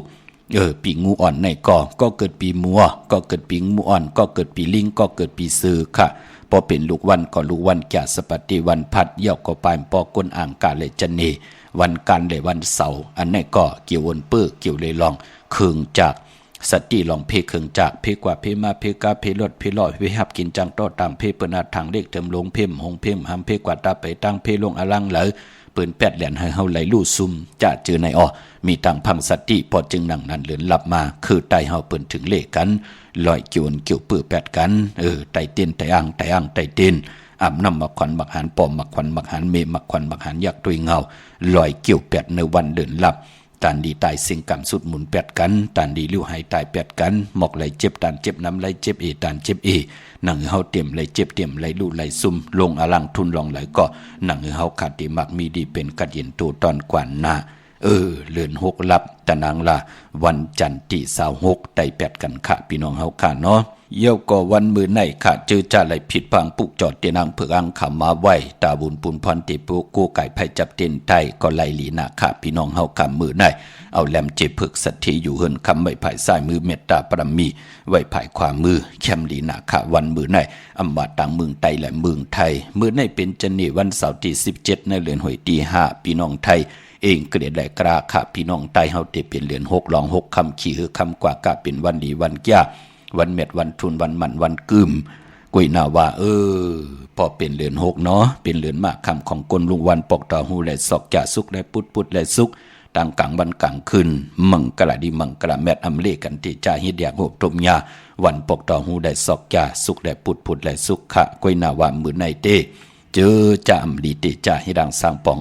B: ปีงูอ่อนในก็เกิดปีมัวก็เกิดปีงูอ่อนก็เกิดปีลิงก็เกิดปีซื้อค่ะพอเป็นลูกวันก็ลูกวันแก่สปฏิวันพัดเย้าก็ปานปอก้นอ่างกาเลจันเนวันกันเลยวันเสาร์อันนี้ก็เกี่ยววนเปื้อเกี่ยวเลยลองเคืองจากสติลองเพเคืองจากเพกว่าเพมาเพกาเพลดเพลอยเพหับกินจังต่อต่างเพเปิ้นอาทางเลขเติมลงเพ่มหงเพ่มหำเพกว่าตาไปตั้งเพลงอลังเหลอเปิ้น8แหลนให้เฮาไหลลู่ซุ่มจะเจอในมีต่างพังสติพอจึงนั่งนั้นเลือนหลับมาคือไตเฮาเปิ้นถึงเลขกันลอยเกี่ยวเปื้อ8กันไตเต้นไตอ่างไตเต้นอาบน้ำมักขวัญมักหันปอมมักขวัญมักหันเมมักขวัญมักหันยักษ์ด้วยเงาลอยเกี่ยว8ในวันเดินหลับตานดีตายสิ่งกรรมสุดหมุน8กันตานดีลิ้วหายตาย8กันหมอกไหลเจ็บตานเจ็บน้ำไหลเจ็บตานเจ็บหนังเฮาเต็มไหลเจ็บเต็มไหลลู่ไหลซุ่มลงอลังทุนลองไหลก็หนังเฮาขาดดีมักมีดีเป็นกัดเย็นตัวตอนกว่านาเลือน6ลับตะนางละวันจันทร์ที่26ไต่8กันค่ะพี่น้องเฮาค่ะเนาะเยี่ยวก็วันมือในค่ะเจอจ่าไหลผิดพังปุกจอดเตนางเผือกอังขำมาไว้ตาบุญปุนพรติปุกูไก่ไผ่จับเต้นไทยก็ไหลลีนาค่ะพี่น้องเฮาคำมือในเอาแหลมเจ็บเผือกสัตทีอยู่เฮินคำไว้ภายซ้ายมือเมตตาปรมีไว้ภายขวามือแคมลีนาค่ะวันมือในอำมาต่างเมืองไทยและเมืองไทยมือในเป็นจันนี่วันเสาร์ที่17ในเดือนหวยที่5พี่น้องไทยเองเกลียดแหลกราค่ะพี่น้องไตเฮาเตเป็นเหรียญ6ลอง6คำขี่คือคำกว่ากะเป็นวันดีวันยากวันเม็ดวันทุนวันมันวันกึมกุยนาว่าพอเป็นเหรียญ6เนาะเป็นเหรียญมากคำของกลลุงวันปกต่อหูและศอกจะสุกและปุดและสุกต่างกลางวันกลางคืนมังกะดีมังกะแมดอำเลกันที่จ่าเฮ็ดอยากโหบตมยาวันปกต่อหูได้ศอกจะสุกและปุดและสุกค่ะกุยนาว่ามือในเตเจอจะอำลีเตจ่าให้ดังสร้างปอง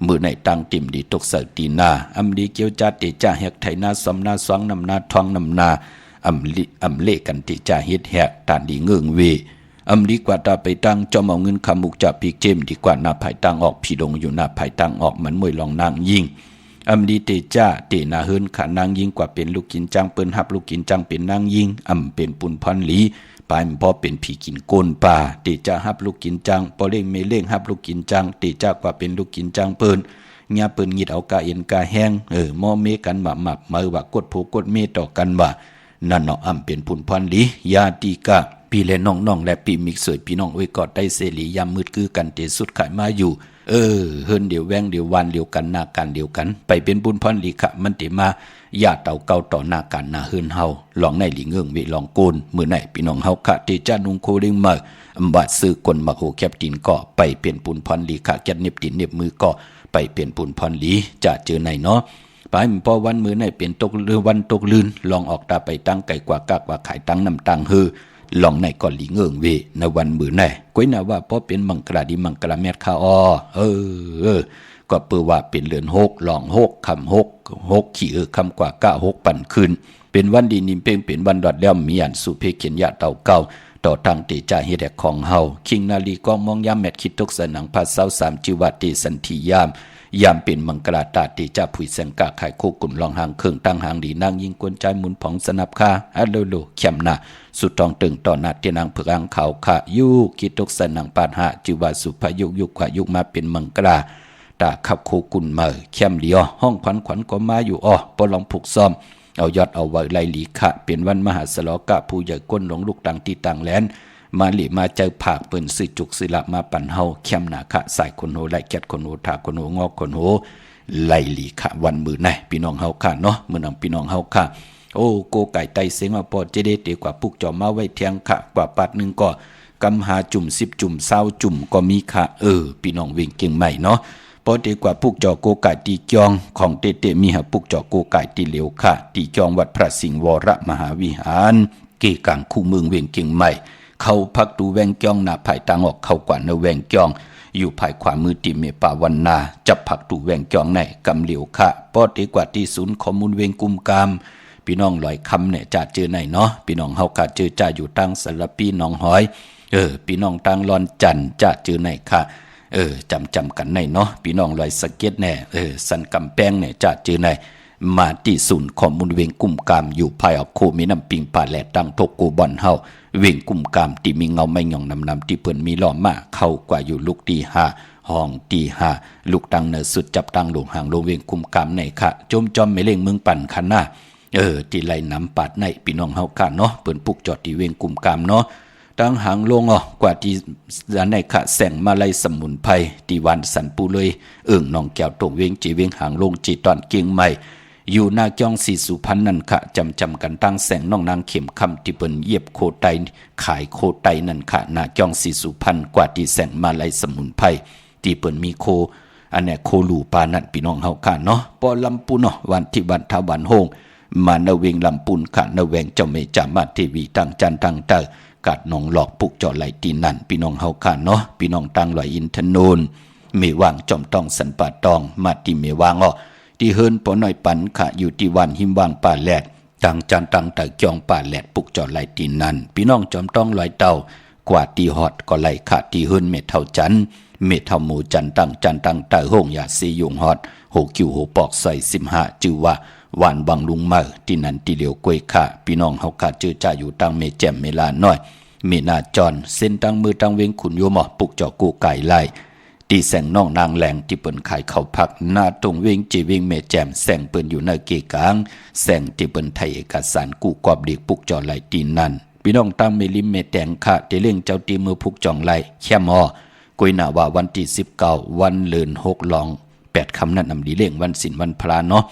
B: มือในตังติ่มดีตกเสตีนาอำลีเกียวจ่าเตจ่าแหกไถนาสมนาสวงนำนาทองนำนาอำเลกันติจ่าเฮ็ดแหกตานดีเงื่งเวอำลีกว่าตาไปตั้งจอมเอาเงินคำมุกจับปีกเจมดีกว่าหน้าภายตั้งออกพี่ลงอยู่หน้าภายตั้งออกมันมวยลองนางยิงอำลีเตจ่าเตนาเฮินขานางยิงกว่าเป็นลูกกินจังเปิ้นหับลูกกินจังเป็นนางยิงเป็นปุนพรหลีปายพอเป็นผีกินโกนป่าเตจ่าหับลูกกินจังปอเล่งเมเล่งหับลูกกินจังเตจ่ากว่าเป็นลูกกินจังเปิ้น ญาเปิ้นหยิดเอากาเอ็นกาแห้งมอเมกันหมับมือว่ากดผูกดเมต่อกันว่านั่นเนาะอำเป็นผุนพันลียาติกาพี่และน้องๆและพี่มิกสวยพี่น้องไว้กอดได้เสรียามมืดคือกันเตสุดขายมาอยู่เฮินเดี๋ยวแวงเดี๋ยววันเดียวกันหน้ากันเดียวกันไปเป็นบุญพันลีค่ะมันเตมาญาติเต่าเก่าต่อหน้ากันหน้าเฮินเฮาลองในหลีเงืองเวลองโกนมื้อไหนพี่น้องเฮาค่ะที่จะนุงโคเริงมาอำบาดซื้อคนมาโหแคบตินก็ไปเป็นปุนพันลีค่ะแกดเน็บตินเน็บมือก็ไปเป็นปุนพันลีจะเจอไหนเนาะไปพอวันมื้อไหนเป็นตกเรือวันตกลื่นลองออกตาไปตั้งไก่กว่ากากว่าขายตั้งน้ำตังฮือลองในก่อนหลีเงืองเวในวันมื้อไหนก้อยน่ะว่าพอเป็นมังกราดีมังกราแมดค่ะก็เปื้อว่าเป็นเรือน6ลอง6คำ6ขี่คำกว่าก้า6ปั่นคืนเป็นวันดีนิมเป้งเป็นวันดอดแล้วมีอันสุเพเขียนยะเต่าเก่าต่อทางเตจ่าเฮ็ดแดกของเฮาคิงนาลีกองมองยามแมทคิดตกสนังภาษา3จิวาติสันติยามเป็นมังกราตาติจ่าผุยแสงกาขายโคกุ่นลองหางเครื่องตั้งหางดีนางยิงกวนใจหมุนผองสนับค่าอะโลโลเข็มหน้าสุดตองตึงต่อหน้าเตียนางเผือกขาวค่ะยุคิดตกสนังปาดหะจิวาสุภยุกขยุกมาเป็นมังกราตาขับโคกุ่นมาเข้มเหลียวห้องขวัญก็มาอยู่ปอลองผูกซ้อมเอายอดเอาไว้ไล่หลีค่ะเป็นวันมหาสลกะผู้ใหญ่ก้นหลงลูกต่างที่ต่างแลนมาหลีมาเจอผากเปิ้นซื้อจุกซื้อละมาปั่นเฮาเข้มหนาค่ะสายคนโหไล่แกดคนโหถาคนโหงอกคนโหไล่หลีค่ะวันมื้อไหนพี่น้องเฮาค่ะเนาะมื้อนั้นพี่น้องเฮาค่ะโอ้โกไก่ไตเสียงว่าพอจะได้เตกว่าปุกจอมมาไว้เที่ยงค่ะกว่าปัดนึงก็กำหาจุ่ม10จุ่ม20จุ่มก็มีค่ะพี่น้องวิ่งเก่งใหม่เนาะพอดีกว่าปุกจอโกไก่ตีจองของเตมีหาปุกจอโกไก่ตีเหลียวค่ะตีจองวัดพระสิงห์วรมหาวิหารเกกังคู่เมืองเวียงเก่งใหม่เข้าพักดูแวงจ้องหน้าภายตางออกเข้ากว่าในแวงจ้องอยู่ภายขวามือติเมป่าวันนาจับผักดูแวงจ้องในกำเหลียวค่ะปอดีกว่าที่ศูนย์ข้อมูลเวงกุมกามพี่น้องลอยคำเนี่ยจะเจอไหนเนาะพี่น้องเฮาค่ะเจอจ่าอยู่ตั้งสารปีน้องหอยพี่น้องตั้งลอนจันจะเจอไหนค่ะจำกันในเนาะพี่น้องลอยสะเก็ดแน่สันกำแพงเนี่ยจะเจอไหนมาที่ศูนย์ข้อมูลเวงกุมกามอยู่ภายออกโคมีน้ำปิงป่าแหลตั้งทกกูบอนเฮาเวงกุมกามที่มีเงาไม่หย่องนำที่เพิ่นมีล้อมมาเข้ากว่าอยู่ลูกตี5ห้องตี5ลูกตังเนสุดจับตังหลงห่างลงเวงกุมกามในค่ะจมจอมไม่เล่งเมืองปั่นคันหน้าที่ไหลน้ำปาดในพี่น้องเฮาค่ะเนาะเปิ้นปุกจอดที่เวงกุมกามเนาะตั้งหางลงกว่าที่ในค่ะแสงมาไลสมุนไพรที่วันสันปูเลยน้องแก้วตรงเวงจีเวงหางลงจีตอนเกียงใหม่อยู่หน้าจ้องสีสุพรรณนั่นค่ะจำกันตั้งแสงน้องนางเข็มคำที่เปิ้นเย็บโคไตขายโคไตนั่นค่ะหน้าจ้องสีสุพรรณกว่าที่แสงมาไลสมุนไพรที่เปิ้นมีโคอันนี้โคลูปานั่นพี่น้องเฮาค่ะเนาะปอลำปูเนาะวันที่วันทวันโฮงมาณเวงลำปูนค่ะณแวงเจ้าเมจามาเทวีตั้งจันตั้งเตอกาดหนองหลอกปุกจอไหลตีนั่นพี่น้องเฮาค่ะเนาะพี่น้องตั้งลอยอินทนูนเมวางจอมต้องสันป่าตองมาที่เมวางที่เฮิรนปอน้อยปันค่ะอยู่ที่วันหิมวางป่าแหลดต่างจันต่างตะจองป่าแหลดปุกจอไหลตีนั่นพี่น้องจอมต้องลอยเต่ากว่าตีฮอดก็ไหลค่ะที่เฮิรนเมเท่าจันเมเท่าหมูจันต่างจันต่างตะห้องยาซียุงฮอดโหคิวโหปอกใส่15จือว่าหวานบังลุงเมื่อที่นั่นที่เหลียวกล้วยค่ะพี่น้องเฮาค่ะเจอจ่าอยู่ตั้งเมแจ่มเมลาน้อยเมนาจอนเส้นตั้งมือตั้งเวงขุนโยมปุกจอกูไก่ไล่ตีแสงน้องนางแหลงที่เปิ้นขายข้าวผักหน้าตรงเวงจีเวงเมแจ่มแสงเปิ้นอยู่ในเกกลางแสงที่เปิ้นไทยเอกสารกู้กอบเด็กปุกจอไหลตีนั่นพี่น้องตั้งเมลิมเมแตงค่ะที่เลี้ยงเจ้าตีมือปุกจองไหลแค่มกุยหน้าว่าวันที่19วันเลือน6หลอง8คำนั้นนำดีเลี้ยงวันศีลวันพระเนาะ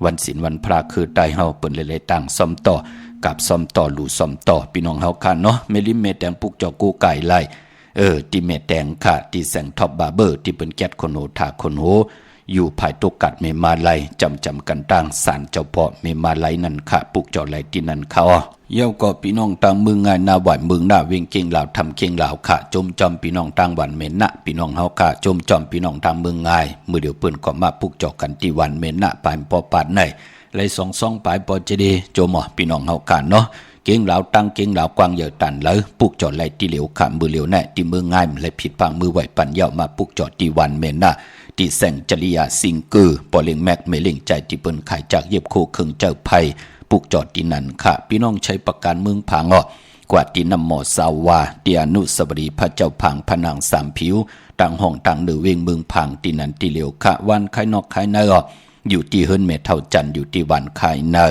B: วันศีลวันพระคือใต้เฮาเปิ้นเลยๆตั้งซ่อมต่อกับซ่อมต่อหลู่ซ่อมต่อพี่น้องเฮาค่ะเนาะเมลิมเมแตงปุกจอกูไก่ไล่ที่เมแตงค่ะที่แสงท็อปบาร์เบอร์ที่เป็นแก๊สคนโหถาคนโหอยู่ภายตกกัดเมมาไลจำกันตั้งสารเจ้าพ่อเมมาไลนั่นค่ะปุกจอไหลที่นั่นเขาเย้าก็พี่น้องต่างเมืองง่ายนาหวานเมืองหน้าเวียงเก่งลาวทำเก่งลาวค่ะจมจอมพี่น้องต่างหวานเมนนะพี่น้องเฮาค่ะจมจอมพี่น้องต่างเมืองง่ายมือเดียวเปิ้นก็มาปุกจอกันที่หวานเมนนะปานปอปาดในไร2ปลายปอเจดีโจมพี่น้องเฮาค่ะเนาะเก่งลาวตั้งเก่งลาวกวางเหยอตันเลยปุกจอดไหลที่เหลียวขามมือเหลียวแน่ที่เมืองง่ายเลยผิดพังมือไหวปันเยามาปุกจอดที่วันเมนนะที่แสงจริยาสิงกือปอเล็งแม็กเมลิงใจที่เปิ้นขายจากเย็บโคเครื่องเจ้าไผ่ปุกจอดที่นั่นค่ะพี่น้องใช้ประกันเมืองผาง กว่าที่นำหมอสาวาเตียนุสบรีพระเจ้าพังผนังสามผิวต่างห้องต่างเดือเวงเมืองพังที่นันที่เหลียวขะวันไข่นอกไข่เนออยู่ที่เฮิรนเมเท่าจันอยู่ที่วันไข่เนอ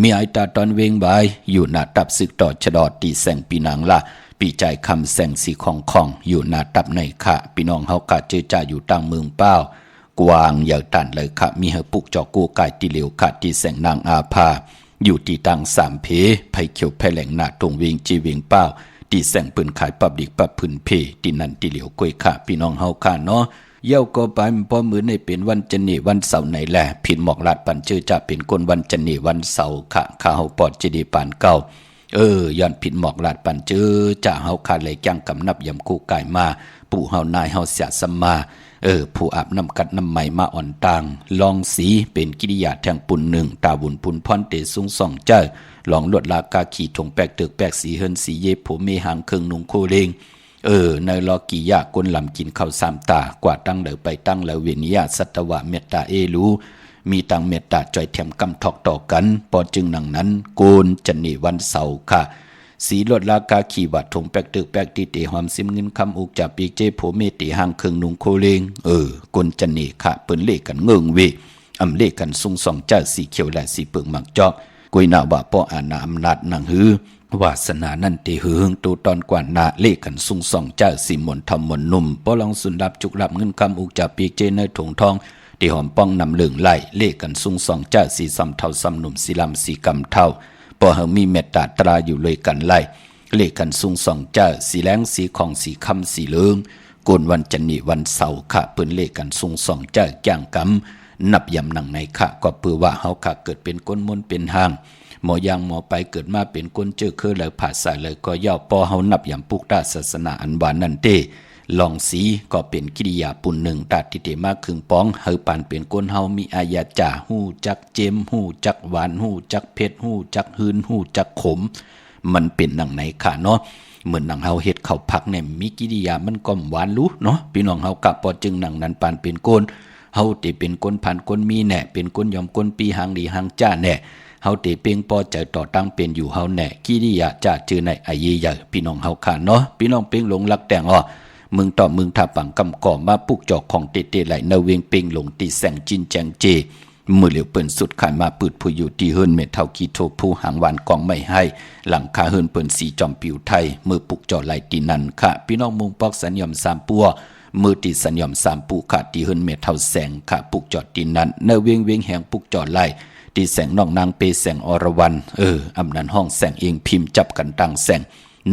B: มีไอตาตอนเวงใบอยู่หน้าตับศึกต่อชะดอตีแสงปีนางละปีใจคำแสงสีของอยู่หน้าตับในขะพี่น้องเฮากะเจอจ่าอยู่ต่างเมืองเป้ากวางอย่าตันเลยขะมีเฮปุกจอกูไก่ที่เหลียวขะที่แสงนางอาภาอยู่ที่ตังสามเพไผเขียวไผแหลงหน้าตรงเวงจีเวงเป้าที่แสงปืนขายปับดิกปับพื้นเพที่นั่นที่เหลียวกวยขะพี่น้องเฮาค่ะเนาะเย้าก็ไปพอมือในเป็นวันจันนี่วันเสาร์ไหนแหละผิดหมอกลาดปันเจอจะเป็นคนวันจันนี่วันเสาร์ขะข้าเฮาปอดเจดีปานเก่าย้อนผิดหมอกลาดปันเจอจะเฮาขาดเลยจังกำนับยำคู่ไก่มาปู่เฮานายเฮาเสียสมมาผู้อาบน้ำกัดน้ำไหมมาอ่อนต่างลองสีเป็นกิริยาแทงปุ่นหนึ่งตาบุญปุ่นพรเตสูงส่องเจ้าลองลวดลากาขี่ถงแปกเตือกแปกสีเฮินสีเย็บผมเมหางเคิงนุงโคเลงในลอกี่ยากนลำกินข้าวสามตากว่าตั้งเลยไปตั้งแล้วเวียนญาสัตวะเมตตารู้มีตังเมตตาจ่อยแถมกำทอกต่อกันพอจึงนังนั้นโกนจันนี่วันเสาร์ค่ะสีลดลากาขี่วัดถงแปกตึกแปกตีเตหอมซิมเงินคำอุกจับปีเจโผเมติหางเคิงนุงโคเลงกนจันนี่ค่ะเปิ้นเลกันเงิงเวอำเลกันซุงสองเจ้าสีเขียวและสีเปิงหมักจอกกุยนาว่าป้ออาณาอำนาจนางฮือวาสนานั่นเตหือตูตอนกว่านาเลกันซุงสองเจ้าสีมนทำมนนุ่มป้อลองสุนดับจุกรับเงินคำอุกจับปีเจในถงทองตีหอมป้องนำเหลืองไหลเลกันซุงสองเจ้าสีซ้ำเท่าซ้ำหนุ่มสีลำสีกำเท่าป้อเฮามีเมตตาตราอยู่เลยกันไหลเลกันซุงสองเจ้าสีแรงสีของสีคำสีเหลืองกวนวันจันนี่วันเสาร์ขะเปิ้นเลกันซุงสองเจ้าย่างกำนับยำหนังในขะก็เปือว่าเฮาขะเกิดเป็นก้นมนเป็นห้างหมอยางหมอไปเกิดมาเป็นก้นเจอเคยเลยผ่าสายเลยก็ย่อปอเฮานับยำปุกตาศาสนาอันหวานนั่นเต้ลองสีก็เป็นกิริยาปุ่นหนึ่งตาติเตมาครึ่งป้องเฮาปานเป็นก้นเฮามีอายาจ่าหู้จักเจมหู้จักหวานหู้จักเผ็ดหู้จักหืนหู้จักขมมันเป็นหนังในค่ะเนาะเหมือนหนังเฮาเฮ็ดข้าวผักเนี่ยมีกิริยามันก็หวานรู้เนาะพี่น้องเฮากะปอจึงหนังนั้นปานเป็นก้นเฮาติเป็นก้นพันก้นมีแน่เป็นก้นยอมก้นปีหางดีหางจ้าแน่เฮาติเปียงปอใจต่อตั้งเป็นอยู่เฮาแน่กิริยาจ้าจือในอายีใหญ่พี่น้องเฮาค่ะเนาะพี่น้องเปียงหลงรักแต่งมึงต่อมึงถ้าปังกำก่อมาปุกจอกของเตไหลเนเวงเปียงหลงตีแสงจินแจงเจมือเหลียวเปิ้นสุดขายมาปืดผู้อยู่ที่เฮิรนเมเท่ากีโทผู้หางหวานกองไม่ให้หลังคาเฮิรนเปิ้นสีจอมปิวไทยมือปุกจอไหลตีนันค่ะพี่น้องมุงปอกสัญญอมสามปัวมือตีสัญญอมสามปูค่ะที่เฮิรนเมเท่าแสงค่ะปุกจอดตีนันเนเวงเวงแหงปุกจอไหลตีแสงน้องนางเปแสงอรวรรณอำนันห้องแสงเองพิมพ์จับกันตั้งแสง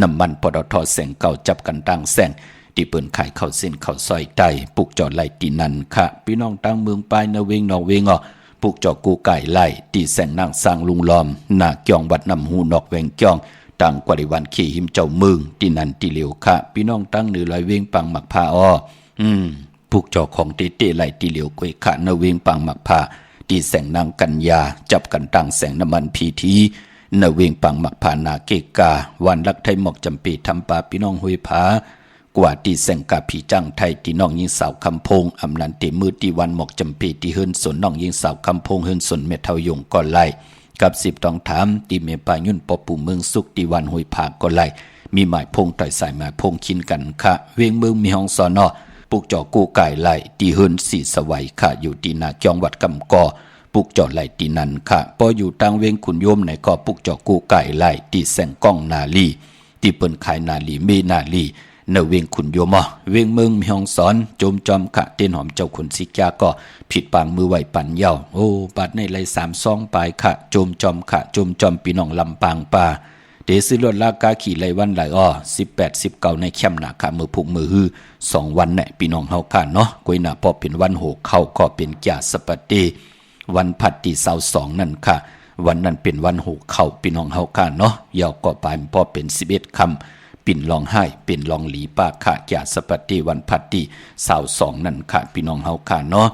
B: น้ำมันปตทแสงเก่าจับกันตั้งแสงที่เปิ้นขายข้าวเส้นข้าวซอยไตปุกจอดไหลตีนันค่ะพี่น้องตั้งเมืองปลายเนเวงนอเวงปุกจอกูไก่ไล่ตีแสงนางสร้างลุงล้อมหน้าเกี่ยงวัดนำหูนอกแวงเกี่ยงต่างกว่าในวันขี่หิมเจ้าเมืองตีนันตีเหลียวค่ะพี่น้องตั้งเหนือลอยเวงปังหมักผ้าปุกจอของเตไหลตีเหลียวกวยค่ะเนเวงปังหมักผ้าตีแสงนางกัญญาจับกันตั้งแสงน้ำมันพีทีเนเวงปังหมักผ้านาเกกาวันรักไทยหมอกจำปีทำปาพี่น้องห้วยผากว่าตีแสงกาผีจังไทยตีน้องยิงสาวคำพงอำนันตีมือตีวันหมอกจำปีตีเฮิรนสนน้องยิงสาวคำพงเฮิรนสนเมทายงก่อนไล่กับ10ต้องถามตีเมปายุ่นปอปู่เมืองสุกตีวันห้วยผาก่อนไล่มีหมายพงต่อยสายหมายพงคินกันค่ะเวียงเมืองมีห้องสอนปุกจอกูไก่ไล่ตีเฮิรนสีสวัยค่ะอยู่ตีนาจองวัดกำกอปุกจอไหลตีนันค่ะพออยู่ตังเวงขุนโยมไหนก็ปุกจอกูไก่ไล่ตีแสงก้องนาลีตีเปิ้นขายนาลีเมนาลีเนเวงขุนโยมเวงเมืองมีห้องสอนโจมจอมขะเต้นหอมเจ้าขุนสิกาก็ผิดปางมือไหวปันเย้าโอ้บาดในไหล3ซองปลายขะโจมจอมขะโจมจอมพี่น้องลำปางป่าเดซื้อรถลากาขี่ไหลวันไหล18 19ในแคมป์หนาค่ะมือพุกมือฮือ2วันแน่พี่น้องเฮาค่ะเนาะกวยหน้าพอเป็นวันโหเข้าก็เป็นแก่สปะเตวันพัดที่22นั่นค่ะวันนั้นเป็นวันโหเข้าพี่น้องเฮาค่ะเนาะยาวก็ไปพอเป็น11คำปิ่นลองให้เป็นลองหลีป้าค่ะแก่สปะเตวันพัดที่22นั่นค่ะพี่น้องเฮาค่ะเนาะ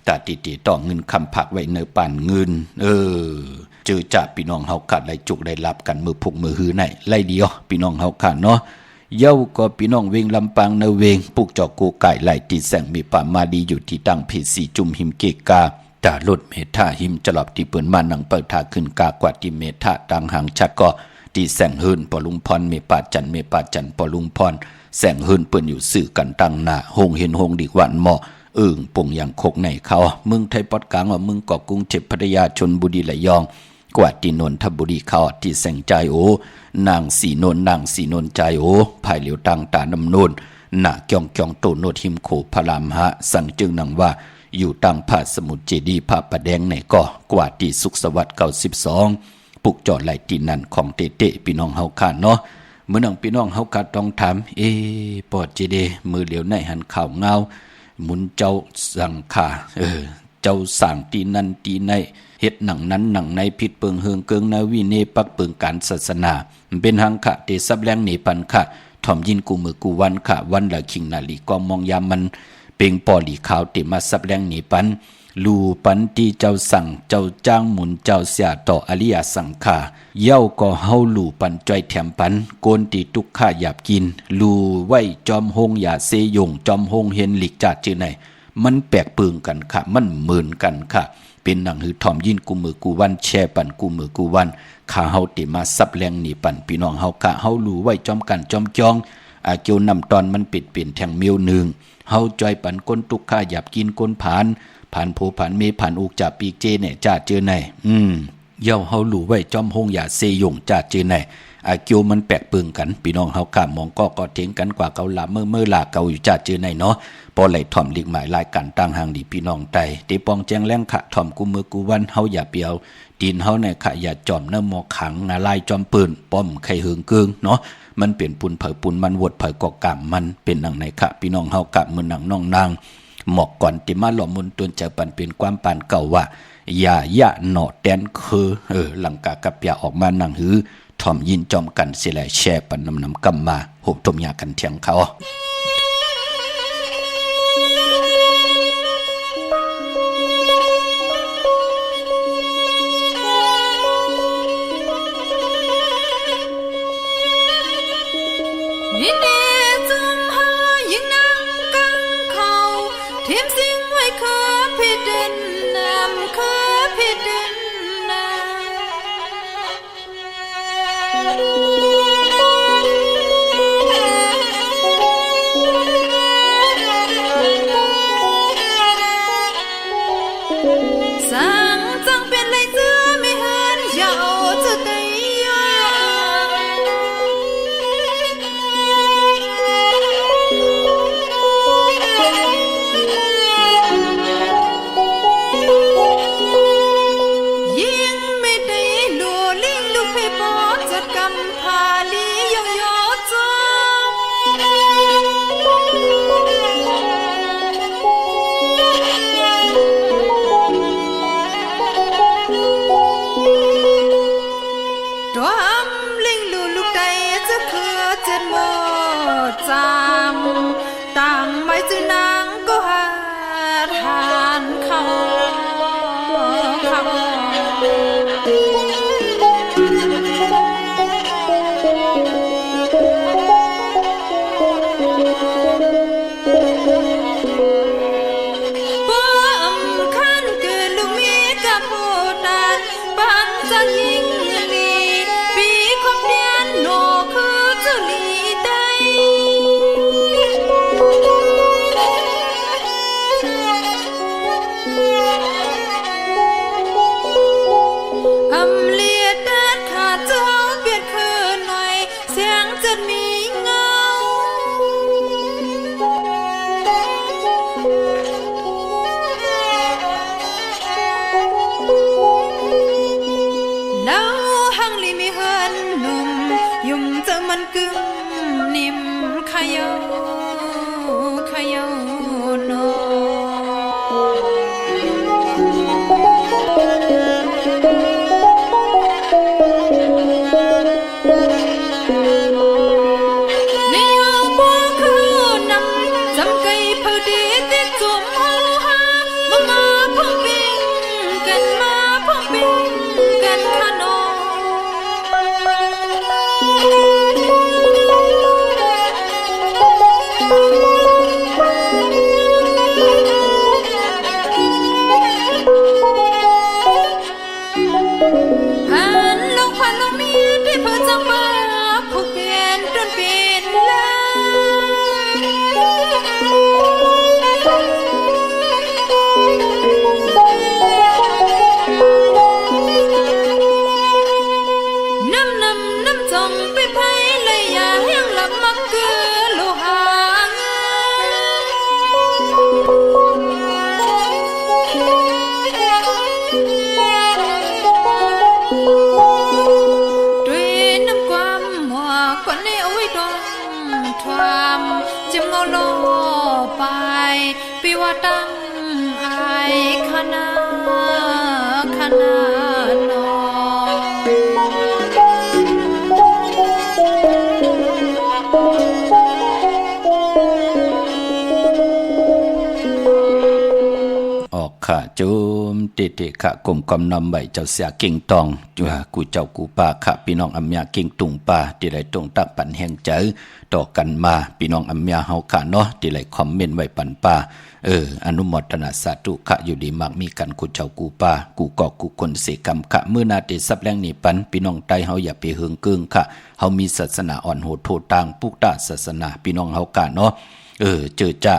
B: ตาติต่อเงินคำผักไว้เนื้อป่านเงินเจอจ่าพี่น้องเฮาขาดไหลจุกได้รับกันมือพุกมือหือไหนไล่เดียวพี่น้องเฮาขาดเนาะเย้าก็พี่น้องเวงลำปางเนเวงปุกจอกกูไก่ไหลตีแสงมีป่ามาดีอยู่ที่ตั้งเพสีจุ่มหิมเกกาตาลดเมธาหิมจลอบที่เปิ้นมานังเปิดทาขึ้นกากว่าที่เมธาตังหางชัดก็ ที่แสงเฮินปอลุงพรเมปาจันปอลุงพรแสงเฮินเปิ้นอยู่สื่อกันตั้งหน้าโฮงเห็นโฮงดีกวันเหมาะป่งอย่างคกในเขาเมืองไทยปอดกลางว่าเมืองเกาะกรุงเทพพัทยาชลบุรีระยองกว่าที่นนทบุรีเขาที่แสงใจโอนางสีนนใจโอภายเหลียวตังตานำนนหน้าเกียงโตโนทิมโขพรามหะสั่งจึงนังว่าอยู่ตังผาสมุทรเจดีผาประแดงในก่อกว่าที่สุขสวัสดิ์92ปุกจอดไหลที่นั่นของเตพี่น้องเฮาขาดเนาะเมื่อนังพี่น้องเฮาขาดต้องถามปอดเจดีมือเหลียวในหันข่าวเงาหมุนเจ้าสั่งขาเจ้าสั่งตีนั่นตีในเฮ็ดหนังนั้นหนังในผิดเปิงเฮืองเกิงนาวิเนปักเปิงการศาสนาเป็นหังขะเตซับแรงหนีปันขะถ่อมยินกูมือกูวันขะวันละคิงนาลีกองมองยามมันเป่งปอหลีขาวเตมาซับแรงหนีปันลูปันที่เจ้าสั่งเจ้าจ้างหมุนเจ้าเสียต่ออริยสังขาเย้าก็เฮาลูปันจ้อยแถมปันโกนตีทุกข้าหยาบกินลูไว้จอมหงอย่าเซยงจอมหงเห็นหลีกจัดจื้อไหนมันแปลกเปิงกันค่ะมันเหมือนกันค่ะเป็นหนังหือถ่อมยินกูมือกูวันแช่ปันกูมือกูวันข้าเฮาเตมาซับแรงหนีปันพี่น้องเฮากะเฮาลูไว้จอมกันจอมจองเกี่ยวนำตอนมันปิดเปลี่ยนแทงเมียวหนึ่งเฮาจ้อยปันก้นทุกข้าหยาบกินก้นผ่านโผผ่านเมผ่านอุกจ่าปีกเจเนี่ยจ่าเจอไหนเย้าเฮาหลู่ไว้จอมหงอย่าเซยงจ่าเจอไหนเกี่ยวมันแปลกเปิงกันพี่น้องเฮากะมองก็เถียงกันกว่าเกาลาเมื่อลาเกาอยู่จ่าเจอไหนเนาะพอไหลถ่อมหลีกหมายรายการตั้งหางดีพี่น้องไตเตปองแจงแรงขะถ่อมกูมือกูวันเฮาอย่าเปียวดินเฮาในขะอย่าจอมเนื้อหมอขังนาลายจอมปืนป้อมไข่เหืองเกิงเนาะมันเปลี่ยนปุ่นเผยปุ่นมันวดเผยกอกกามมันเป็นหนังในขะพี่น้องเฮากะมือหนังน้องนางหมอกก่อนติมาหล่อมุนตวนเจอปันเป็นความปานเก่าว่าอย่ายะหนอแตนคือหลังกากับยาออกมานั่งหือถ่อมยินจอมกันเสียแลแช่ปันนำกำมาหุบทมยากันเถียงเขา
D: จิมเงาโลไปปีว่าตั้งไอคณะนอ
B: ออกข้าจุมเตะข้ากลมกำนำใบเจ้าเสียเก่งตองกูเจ้ากูป่าข้าพี่น้องอำยาเก่งตุงป่าที่ไรตรงตักปันแห่งใจต่อกันมาพี่น้องอำยาเฮาข้าเนาะที่ไรคอมเมนต์ไว้ปันป่าอนุโมทนาสาธุข้าอยู่ดีมากมีกันกูเจ้ากูป่ากูกอกกูคนเสกรรมข้ามื้อนาติสับแรงนี่ปันพี่น้องไตเฮาอย่าไปเฮืองเกิงข้าเฮามีศาสนาอ่อนโหดโทต่างปุกตาศาสนาพี่น้องเฮาข้าเนาะเจอจ้า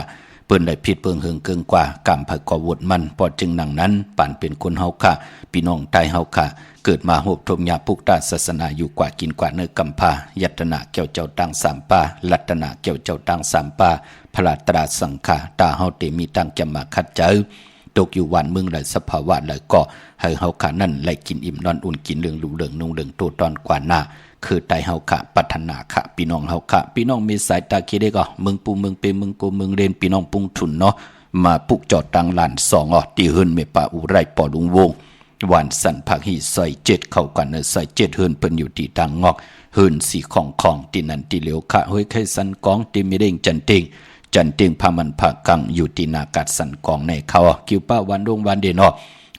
B: เปิ้นได้ผิดเปิงเฮิงเกิงกว่ากรรมภัยก่อวดมันพอจึงหนังนั้นป่านเป็นคนเฮาค่ะพี่น้องไทยเฮาค่ะเกิดมาโหบทมยาปุกตาศาสนาอยู่กว่ากินกว่าเนื้อกำพายัตนะเกี่ยวเจ้าตังสามป่าลัตนะเกี่ยวเจ้าตังสามป่าพระตราสังฆาตาเฮาเตมีตังจะมาคัดเจอตกอยู่วันมึงไหลสภาวะไหลก็ให้เฮาค่ะนั่นไหลกินอิ่มนอนอุ่นกินเรื่องรูเรื่องนุ่งเรื่องโตตอนกว่าหน้าคือไตเฮาค่ะพัฒนาค่ะพี่น้องเฮาค่ะพี่น้องมีสายตาคิดได้ก็มึงปูมึงเปมึงกูมึงเรียนพี่น้องปุงทุนเนาะมาปุกจอดตังหลาน2ตีเฮินเมปะอุไรปอดุงวงวันสันผักหีซอย7เข้ากันซอย7เฮินเปิ้นอยู่ที่ตังงอกเฮินสีของที่นั่นที่เหลียวค่ะห้วยไข่สันกองที่มีเด้งจันเต็งพามันผักกังอยู่ที่นากัดสันกองในเขาคิวป้าวันดงวันเดนอ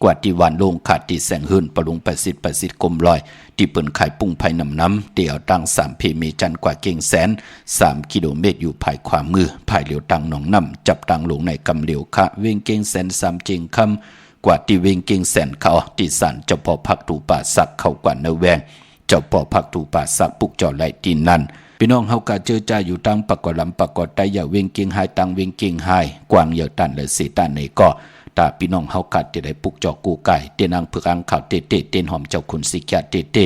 B: กว่าที่วันลงขาดที่แสงหืนปรุงประสิทธิ์กลมลอยที่เปิ้นขายปุ้งภายน้ำเตี่ยวตั้ง3 เพเมจันกว่าเก่งแสน3 กิโลเมตรอยู่ภายขวามือภายเหลียวตังหนองน้ำจับตังหลงในกำเหลียวคะเวงเก่งแสน3เจงคำกว่าที่เวงเก่งแสนเขาที่สันเจ้าพ่อพักตูป่าสักเข้ากว่าเนแวงเจ้าพ่อพักตูป่าสักปุกจอไหลตีนนั่นพี่น้องเฮากะเจอจ่าอยู่ตังปากกอลำปากกอไตอย่าเวงเก่งหายตังเวงเก่งหายกวางเหยาตันและเสตันในก็ตาพี่น้องเฮากัดที่ได้ปุกจอกูไก่เตนางพึกอังข่าวเตเต้นหอมเจ้าคุณสิกะเต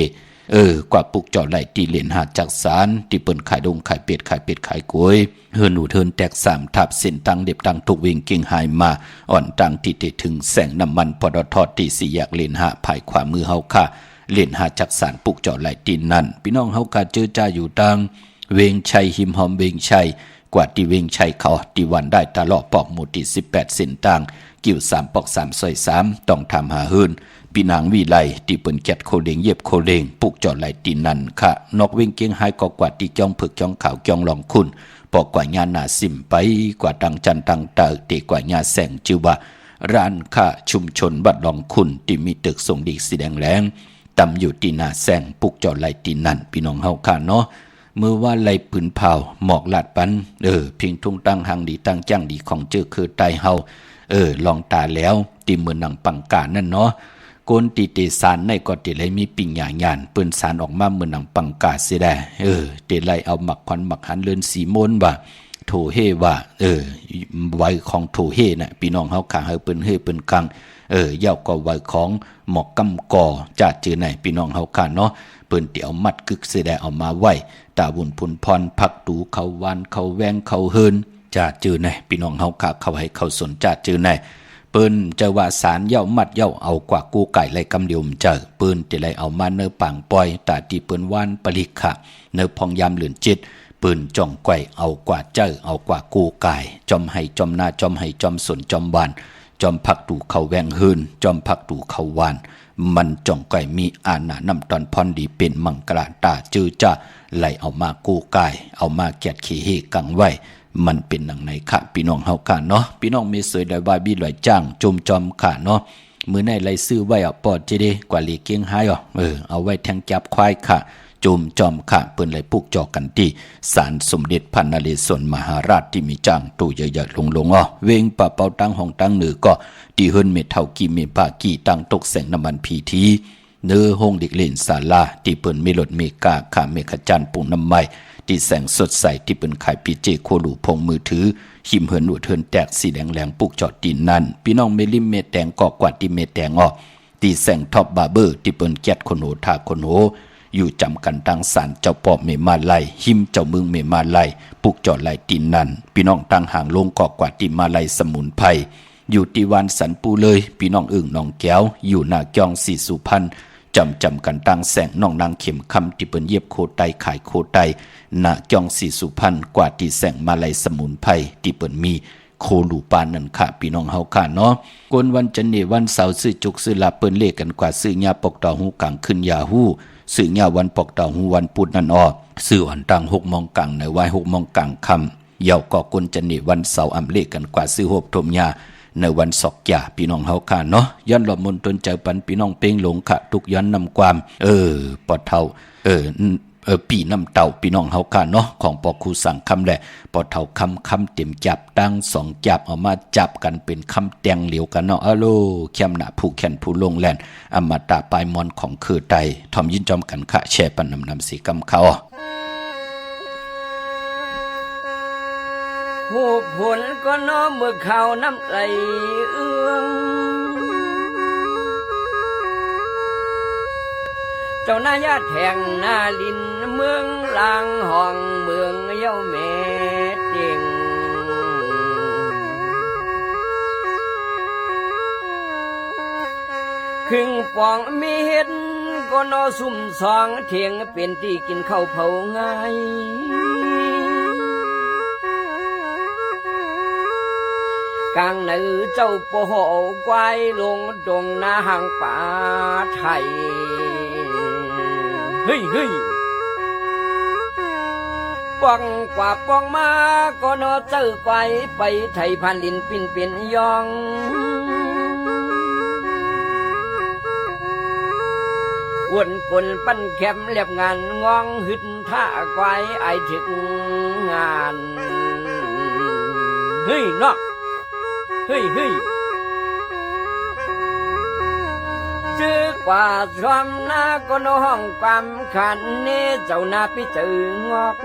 B: กว่าปุกจอไหลตีเหรียญหาจักสารที่เปิ้นขายดงขายเป็ดขายกล้วยเฮือนหูเทินแตก3ทับเส้นตังเด็บตังทุกเวงเก่งหายมาอ่อนตังที่ถึงแสงน้ำมันปตทที่4แยกเหรียญหาภายขวามือเฮาค่ะเหรียญหาจักสารปุกจอไหลตีนั่นพี่น้องเฮากัดเจอจ่าอยู่ตังเวงชัยหิมหอมเวงชัยกว่าที่เวงชัยเขาที่วันได้ตลอดปอกหมู่ที่18เส้นตังกิ่ว3ปอก3ซอย3ต้องทำหาหืนปีนางวิไลที่เปิ้นแกดโคเดงเย็บโคเดงปุกจอดไหลตีนันค่ะนอกเวงเกียงหายก็กว่าที่จ้องผึกจ้องขาวจ้องลองคุณปอกกว่าญาณาสิมไปกว่าตังจันตังเตอตีกว่าญาแสงชื่อว่าร้านค้าชุมชนบัดลองคุณที่มีตึกทรงดีสีแดงแรงตำอยู่ที่นาแสงปุกจอดไหลตีนันพี่น้องเฮาค่ะเนาะเมื่อว่าไหลปืนเผาหมอกลาดปันเพิงทุ่งตั้งหังดีตั้งจ้างดีของเจอคือไตเฮาลองตาแล้วตีเมืองนังปังกานั่นเนาะโกนตีเตสารในก็เตเลยมีปิ่งหยาญานเปิ้นสารออกมาเมืองนังปังกาเสียได้เตไลเอาหมักควันหมักหันเลือนสีมนว่าโถเฮว่าไว้ของโถเฮน่ะพี่น้องเฮาขาเฮาเปิ้นเฮเปิ้นกังยาวก็ไว้ของหมอกกำกอจัดจือไหนพี่น้องเฮาขาเนาะเปิ้นเตียวมัดกึกเสียได้เอามาไว้ตาบุญพุนพรพักตูเขาวานเขาแวงเขาเฮินจ่าจือไหนพี่น้องเฮาขาเขาให้เขาสนจ่าจือไหนเปิ้นจะว่าสารเย่ามัดเย่าเอากว่ากูไก่ไล่กำเดียวมเจอเปิ้นที่ไล่เอามาเนื้อปังปล่อยตาที่เปิ้นวานปลิกค่ะเนื้อพองยามเหลือนจิตปืนจ่องไก่เอากว่าเจ้าเอากว่ากูไก่จอมให้จอมหน้าจอมให้จอมสนจอมวานจอมพักตูเขาแวงหืนจอมพักตูเขาวานมันจ่องไก่มีอาณานำตอนพรดีเป็นมังกรตาจื้อจ้าไหลเอามากูไก่เอามาแกดขี้เฮกังไว้มันเป็นหนังในค่ะพี่น้องเฮาค่ะเนาะพี่น้องมีสวยได้ว่าบีลอยจ้างจมจอมค่ะเนาะมื้อในไล่ซื้อไว้เอาปอดจิเดกว่าลีเกียงหายเอาไว้แทงจับควายค่ะจมจอมค่ะเปิ้นเลยปลูกจอกันที่ศาลสมเด็จพระนเรศวรมหาราชที่มีจ้างตู้ใหญ่ๆลงเวงปะเป่าตั้งห้องตั้งเหนือก็ที่เฮิรนเมเท่ากีเมปากีตั้งตกแสงน้ำมันพีทีเนื้อห้องเด็กเล่นศาลาที่เปิ้นมีรถเมกาค่ะเมฆจันทร์ปุ่งน้ำไม้ที่แสงสดใสที่เป็นขายปีเจโคลูพงมือถือหิมเหินหนวดเหินแตกสีแดงปุกจอดดินนั่นพี่น้องเมลิมเมแตงกอกว่าที่เมแตงที่แสงท็อปบาร์เบอร์ที่เป็นแก๊ดคนโหทาคนโหอยู่จำกันตั้งศาลเจ้าปอบเมมาไลหิมเจ้าเมืองเมมาไลปุกจอดไหลดินนั่นพี่น้องตั้งห่างลงกอกว่าที่มาไลสมุนไพรอยู่ที่วันสันปูเลยพี่น้องอึ่งน้องแก้วอยู่หน้าจองสีสุพรรณ จำกันตั้งแสงน้องนางเข็มคำที่เปิ้นเย็บโคไตขายโคไตณจองสีสุพรรณกว่าที่แสงมาลัยสมุนไพรที่เปิ้นมีโคลูปานนั่นค่ะพี่น้องเฮาค่ะเนาะกวนวันจันทร์นี่วันเสาร์ซื้อจุกซื้อลาเปิ้นเลขกันกว่าซื้อยาปกต่อหูกลางขึ้นยาฮู้ซื้อยาวันปกต่อหูวันพุธนั่นออกซื้อวันตั้ง6 โมงกลางในวัย6 โมงกลางค่ำเยาก็กวนจันทร์นี่วันเสาร์อำเลขกันกว่าซื้อหบทมยาในวันศอกยาพี่น้องเฮาค่ะเนาะย้อนหลบมนตนใจปันพี่น้องเป้งหลงค่ะทุกย้อนนำความปอดเท่าปีน้ำเต่าพี่น้องเฮาค่ะเนาะของปอครูสั่งคำแหละปอเท่าคำเต็มจับตั้ง2จับเอามาจับกันเป็นคำแตงเหลียวกันเนาะอะโลเข้มหน้าผู้แขนผู้ลงแลนอมตะปลายมอนของคือใดทอมยินจอมกันค่ะแชร์ปันนำสีกำเขา
E: ผู้ผลก็น้อมมือเขาน้ำไหลเอื้องเจ้าหน้าญาติแห่งนาลินเมืองลางห้องเมืองเย้าแม่เจียงครึ่งปองมีเห็ดก็นอซุ่มสองเทียงเป็นที่กินข้าวเผาง่ายกลางหนือเจ้าโปโหกวายลงดงนาหางป่าไทยเฮ้ยปองกว่าปองมาก็นอเจ้าไกวไปไทยพันลินปิ่นเป็นยองวนกลปั้นแคมเรียบงานงองหึดท่าไกวไอถึงงานเฮ้ยเนาะเฮ้ยเจอกว่าชมนาก็นห้องความขันเนเจ้านาพิจืองอก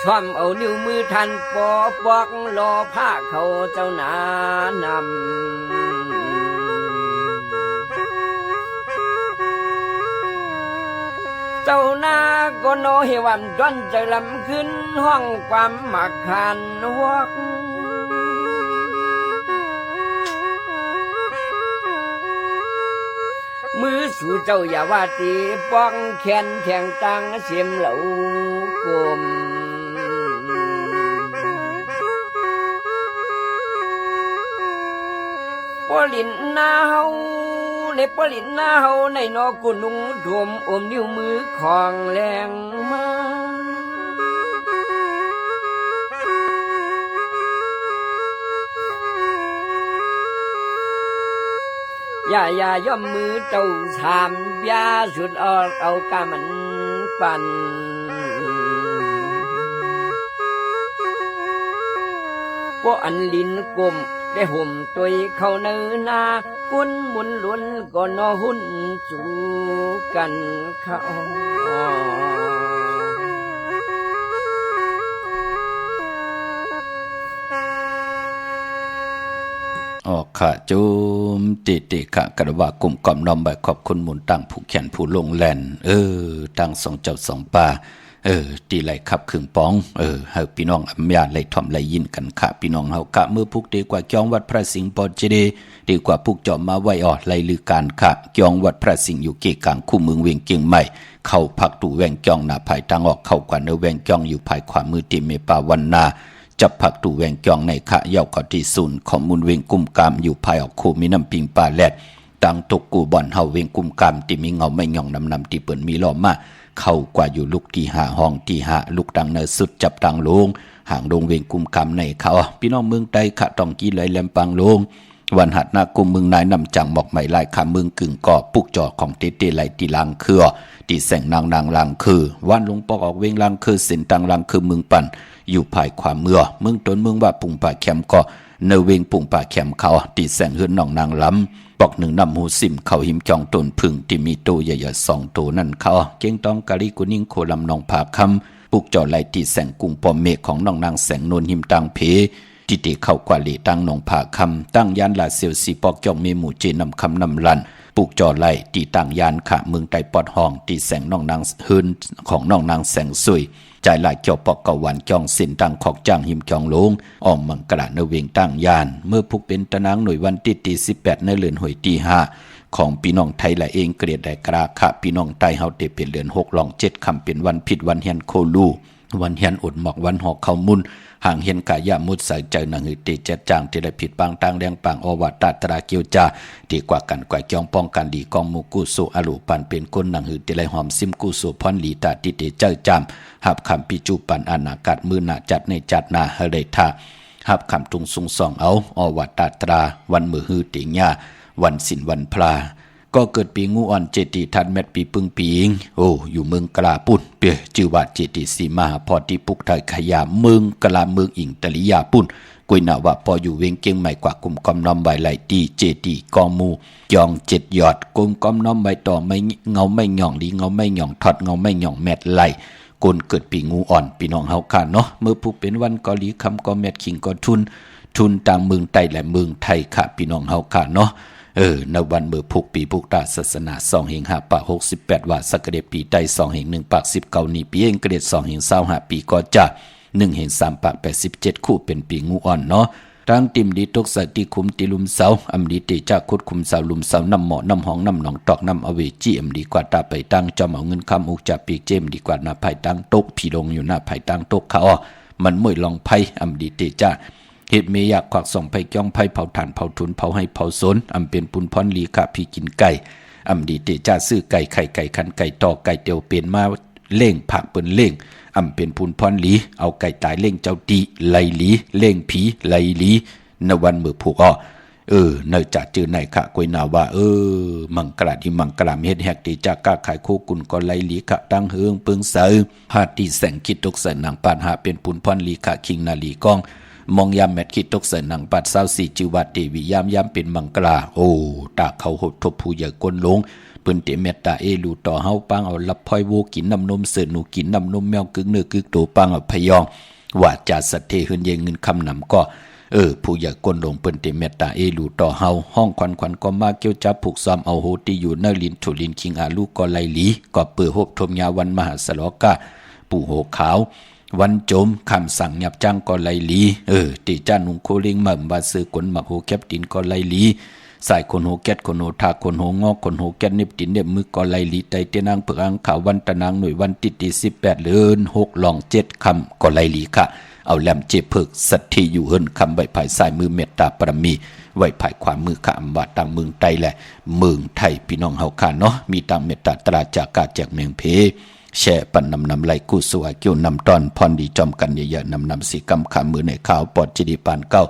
E: ชอมเอานิ้วมือทันปอปอกรอผ้าเขาเจ้านานำเจ้านาก็โนเฮวันจนจะลำขึ้นห้องความหมักขันวกมือสู่เจ้าอย่าว่าตีป้องแขนแทงตังเสียมเหล่ากลมปลินนาเฮาเล็บปลินหน้าเฮาในนอกุนุงถมอมนิ้วมือของแรงมาอย่าย่อมมือเจ้าสามยาสุดเอากามันปั่นพวกอันลิ้นกลมได้ห่มตัวเขาเนื้อนากุนมุนล้วนก็นอหุ่นสู่กันเขา
B: ออกค่ะจุมติค่ะกระว่ากลุ่มก่อมน้อมใบขอบคุณหมุนตั้งผู้แขนผู้ลงแลนตั้ง2 เจ้า 2 ป่าตีไหลขับขึงป้องเฮาพี่น้องอำญาไหลถ่อมไหลยินกันค่ะพี่น้องเฮากะมือพุกดีกว่าจองวัดพระสิงห์ปอเจดีดีกว่าพุกจอมมาไว้ออดไหลลือการค่ะจองวัดพระสิงห์อยู่เกกลางคู่เมืองเวียงเกียงใหม่เข้าพักตู่แวงจองหน้าภายทางออกเข้ากว่าเนแวงจองอยู่ภายขวามือติเมปาวันนาจับผักตู่แวงจองในค่ะเย้าก็ที่ศูนย์ของมูลเวียงกุมกามอยู่ภายออกคู่มีน้ำปิงปลาแลดตังตกกูบ่อนเฮาเวียงกุมกามที่มีเงาไม่ย่องนำที่เปิ้นมีล้อมมาเข้ากว่าอยู่ลูกที่5ห้องที่5ลูกดังเนสุดจับตังลงห่างลงเวียงกุมกามในเขาพี่น้องเมืองใต้ขะต้องกี้ไหลแหลมปังลงวันหัดนากุมเมืองนายนำจังหมอกไหมลายขาเมืองกึ่งก่อปุกจอของเตเตไหลตีลังคือตีแสงนางลังคือวันลงปอกออกเวียงลังคือสินตังลังคือเมืองปั่นอยู่ภายความเมืองตนเมืองว่าปุ่งป่าแคมก็เนเวงปุ่งป่าแคมเขาตีแสงเฮือนน้องนางล้ำปอก1 นำหูสิมเขาหิมจองตนพึ่งที่มีโตใหญ่ๆ2 โตนั่นเขาเก่งต้องกะลิกุนิ่งโคลำนองผาคำปุกจอไหลตีแสงกุ้งปอมเมฆของน้องนางแสงนวลหิมตังเพติติเข้ากว่าลีตั้งนองผาคำตั้งยานลาเซียวสีปอกจองเมหมู่เจนำคำนำลันป ปลูกจอไล่ตีต่างยานขะเมืองไตปอดห้องตีแสงน้องนางฮืนของน้องนางแสงสุยใจหลายเกี่ยวปอกกะวันจองสินตังขอกจ้างหิมจองลงออมมังกระเนเวงตั้งยานเมื่อพุกเป็นตะนางหน่วยวันที่18ในเดือนหวยที่5ของพี่น้องไทยละเองเกลียดได้กราขะพี่น้องไทยเฮาเตเป็นเดือน6ลอง7คำเป็นวันผิดวันเฮียนโคลูวันเฮียนอดหมอกวันหอกเข้ามุนห่างเฮียนกายามุดใส่ใจหนังหือตีเจ็ดจางที่ได้ผิดปางต่างแดงปางอวัตตาตราเกียวจาดีกว่ากันกว่าจองป้องกันดีกองมูกุสุอลุปันเป็นคนหนังหือที่ไรหอมซิมกุสุพรลีตาติเตเจ้าจำหับคำปิจูปันอนากัดมือหนาจัดในจัดนาเฮเรธาหับคำตุงสุงสองเอาอวัตตาตราวันมือหือติญาวันสินวันพลาก็เกิดปีงูอ่อนเจติทันแมตปีปึงปีอิงโอ้อยู่เมืองกลาปุ่นเปียจือว่าเจติสีมาพอที่ปุกไทยขยาเมืองกลาเมืองอิงตะลิยาปุ่นกุยนาว่าพออยู่เวงเกียงใหม่กว่ากลุ่มกอมน้อมใบไหลตีเจติกอมูยองเจ็ดยอดกลุ่มกอมน้อมใบต่อไม่เงาไม่หย่องดีเงาไม่หย่องทอดเงาไม่หย่องแมตไหลกลเกิดปีงูอ่อนพี่น้องเฮาค่ะเนาะเมื่อผู้เป็นวันกอลีคำกอแมตขิงกอทุนต่างเมืองไต้และเมืองไทยค่ะพี่น้องเฮาค่ะเนาะในวันเมื่อพุกปีพุกตาศาสนา2 5 ปาก68ว่าสักเดปีไต2 1 ปาก19นี้ปีเองเกรด2 25 ปีก็จะ1 3 ปาก87คู่เป็นปีงูอ่อนเนาะตั้งติมดีตกใส่ตีคุมตีลุมเสาอำดีเตจาคุดคุมเสาลุมเสาน้ำหมอน้ำหองน้ำหนองตอกน้ำอเวจีอำดีกว่าตาไปตั้งจอมเอาเงินคำอุกจากปีเจมดีกว่าหน้าไผ่ตั้งตกผีลงอยู่หน้าไผ่ตั้งตกเขามันมวยลองไผ่อำดีเตจาเหตุเมียอยากควักส่องไผ่จ้องไผ่เผาถ่านเผาทุนเผาให้เผาสนอำเป็นปุนพรลีกะพี่กินไก่อำดีเตจ้าซื้อไก่ไข่ไก่ขันไก่ต่อไก่เตียวเป็นมาเล่งผักเปิ้นเล่งอำเป็นปุนพรลีเอาไก่ตายเล่งเจ้าตีไลลีเล่งผีไลลีในวันมือผูกเนยจากจือไหนค่ะกวยนาว่ามังกราที่มังกราเฮ็ดแหกตีจากก้าขายโคกุนก็ไลลีค่ะตั้งเฮืองปึงเสือพาตีแสงคิดตกใส่นางปานหาเป็นปุนพรลีค่ะคิงนาลีกองมองยามแมทคิดตกใส่หนังปัดเศร้าสีจิวัดเทวียามเป็นมังกราตาเขาหดทบผู้ใหญ่ก้นลงเปิ้นเตเมตตาลูต่อเฮาปังเอาลับพลอยโวกินน้ำนมเสือหนูกินน้ำนมแมวกึกเนื้อกึกโตปังเอาพยองว่าจาสัตเทเฮือนเยเงินคำนำก็ผู้ใหญ่ก้นลงเปิ้นเตเมตตาลูต่อเฮาห้องควันก็มาเกี่ยวจับผูกซ้อมเอาโหตีอยู่เนลินถุลินคิงอาลูก็ไลลีก็เปื้อหบทมยาวันมหาสลกะปู่โหขาววันโจมคำสั่งหยับจ้างก็ไลลีตีจ้านุงโคลิงหม่ำบาซื้อคนหมักโหแคบตินก็ไลลีใส่คนโหแกดคนโหทาคนโหงอกคนโหแกดเน็บตินเน็บมือก็ไลลีไตเตนางเปลืองขาววันตะนางหน่วยวันที่18เดือน6ลอง7คำก็ไลลีค่ะเอาแหลมเจ็บเพิกสัตที่อยู่เฮินคำใบภายสายมือเมตตาปรมีไว้ภายความมือขำบาต่างเมืองไตแหละเมืองไทยพี่น้องเฮาค่ะเนาะมีต่างเมตตาตราจากกาแจกเมืองเพแช่ปันนำไหลกู้สวาเกี่ยวนำตอนพรดีจอมกันเยอะๆนำสีกำขามือในข่าวปอดจิดีปานเก้า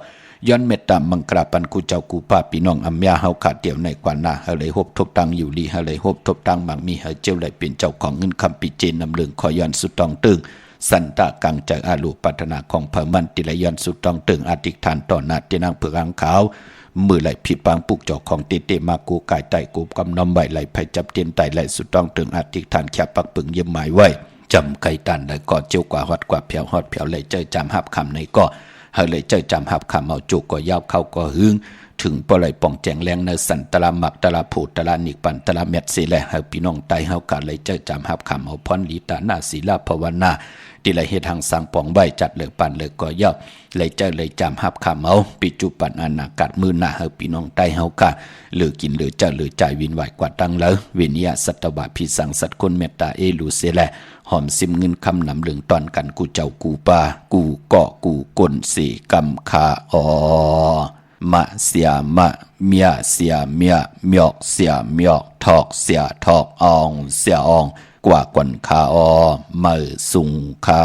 B: ย้อนเมตตามังกราปันกูเจ้ากูป้าพี่น้องอัมยาเฮาขาดเดี่ยวในกว่าหน้าเฮเลยหบทบตังอยู่ลีเฮเลยหบทบตังมังมีเฮเจ้าไหลเป็นเจ้าของเงินคำปิเจนนำเลืองขอย้อนสุดตองตึงสันตะกังจากอาลูปัฒนาของเผ่ามันติลย้อนสุดตองตึงอธิษฐานต่อหน้าที่นางเผือกอังขาวมือไหลผิดปางปุกจอกของเตมากูกายไตกูกำน้ำใบไหลไผจับเตียนไตไหลสุดต้องถึงอธิษฐานแคบปักปึงเยี่ยมหมายไว้จำไก่ตันได้ก็เจียวกว่าฮอดกว่าเพียวฮอดเพียวเลยเจอจำหับคำในก็เฮเลยเจอจำหับคำเอาจุกก็ยาวเข้าก็หึงถึงปล่อยป่องแจงแรงในสันตะละหมักตะละผูตะละนิกปันตะละเม็ดสิแลเฮาพี่น้องไตเฮากะเลยเจอจำหับคำเอาพรลีตาหน้าศีลภาวนาที่ไหลเฮ็ดทางสังป่องใบจัดเลยปันเลยก็ยาวเลยเจอเลยจำหับคำเอาปิจุปันอนากัดมือหน้าเฮาพี่น้องไตเฮากะหรือกินหรือเจอหรือใจวินไหวกว่าตั้งแล้ววิญญาสัตวะพิสังสัตคนเมตตาลูเสแลหอมซิมเงินคำนำเลืองตอนกันกูเจ้ากูปากูเกาะกูกลสีกำคามะเสียมะเมียเสียเมียเมียกเสียเมียกทอกเสียทอกอองเสียอองกว่ากวนคามือสุงคา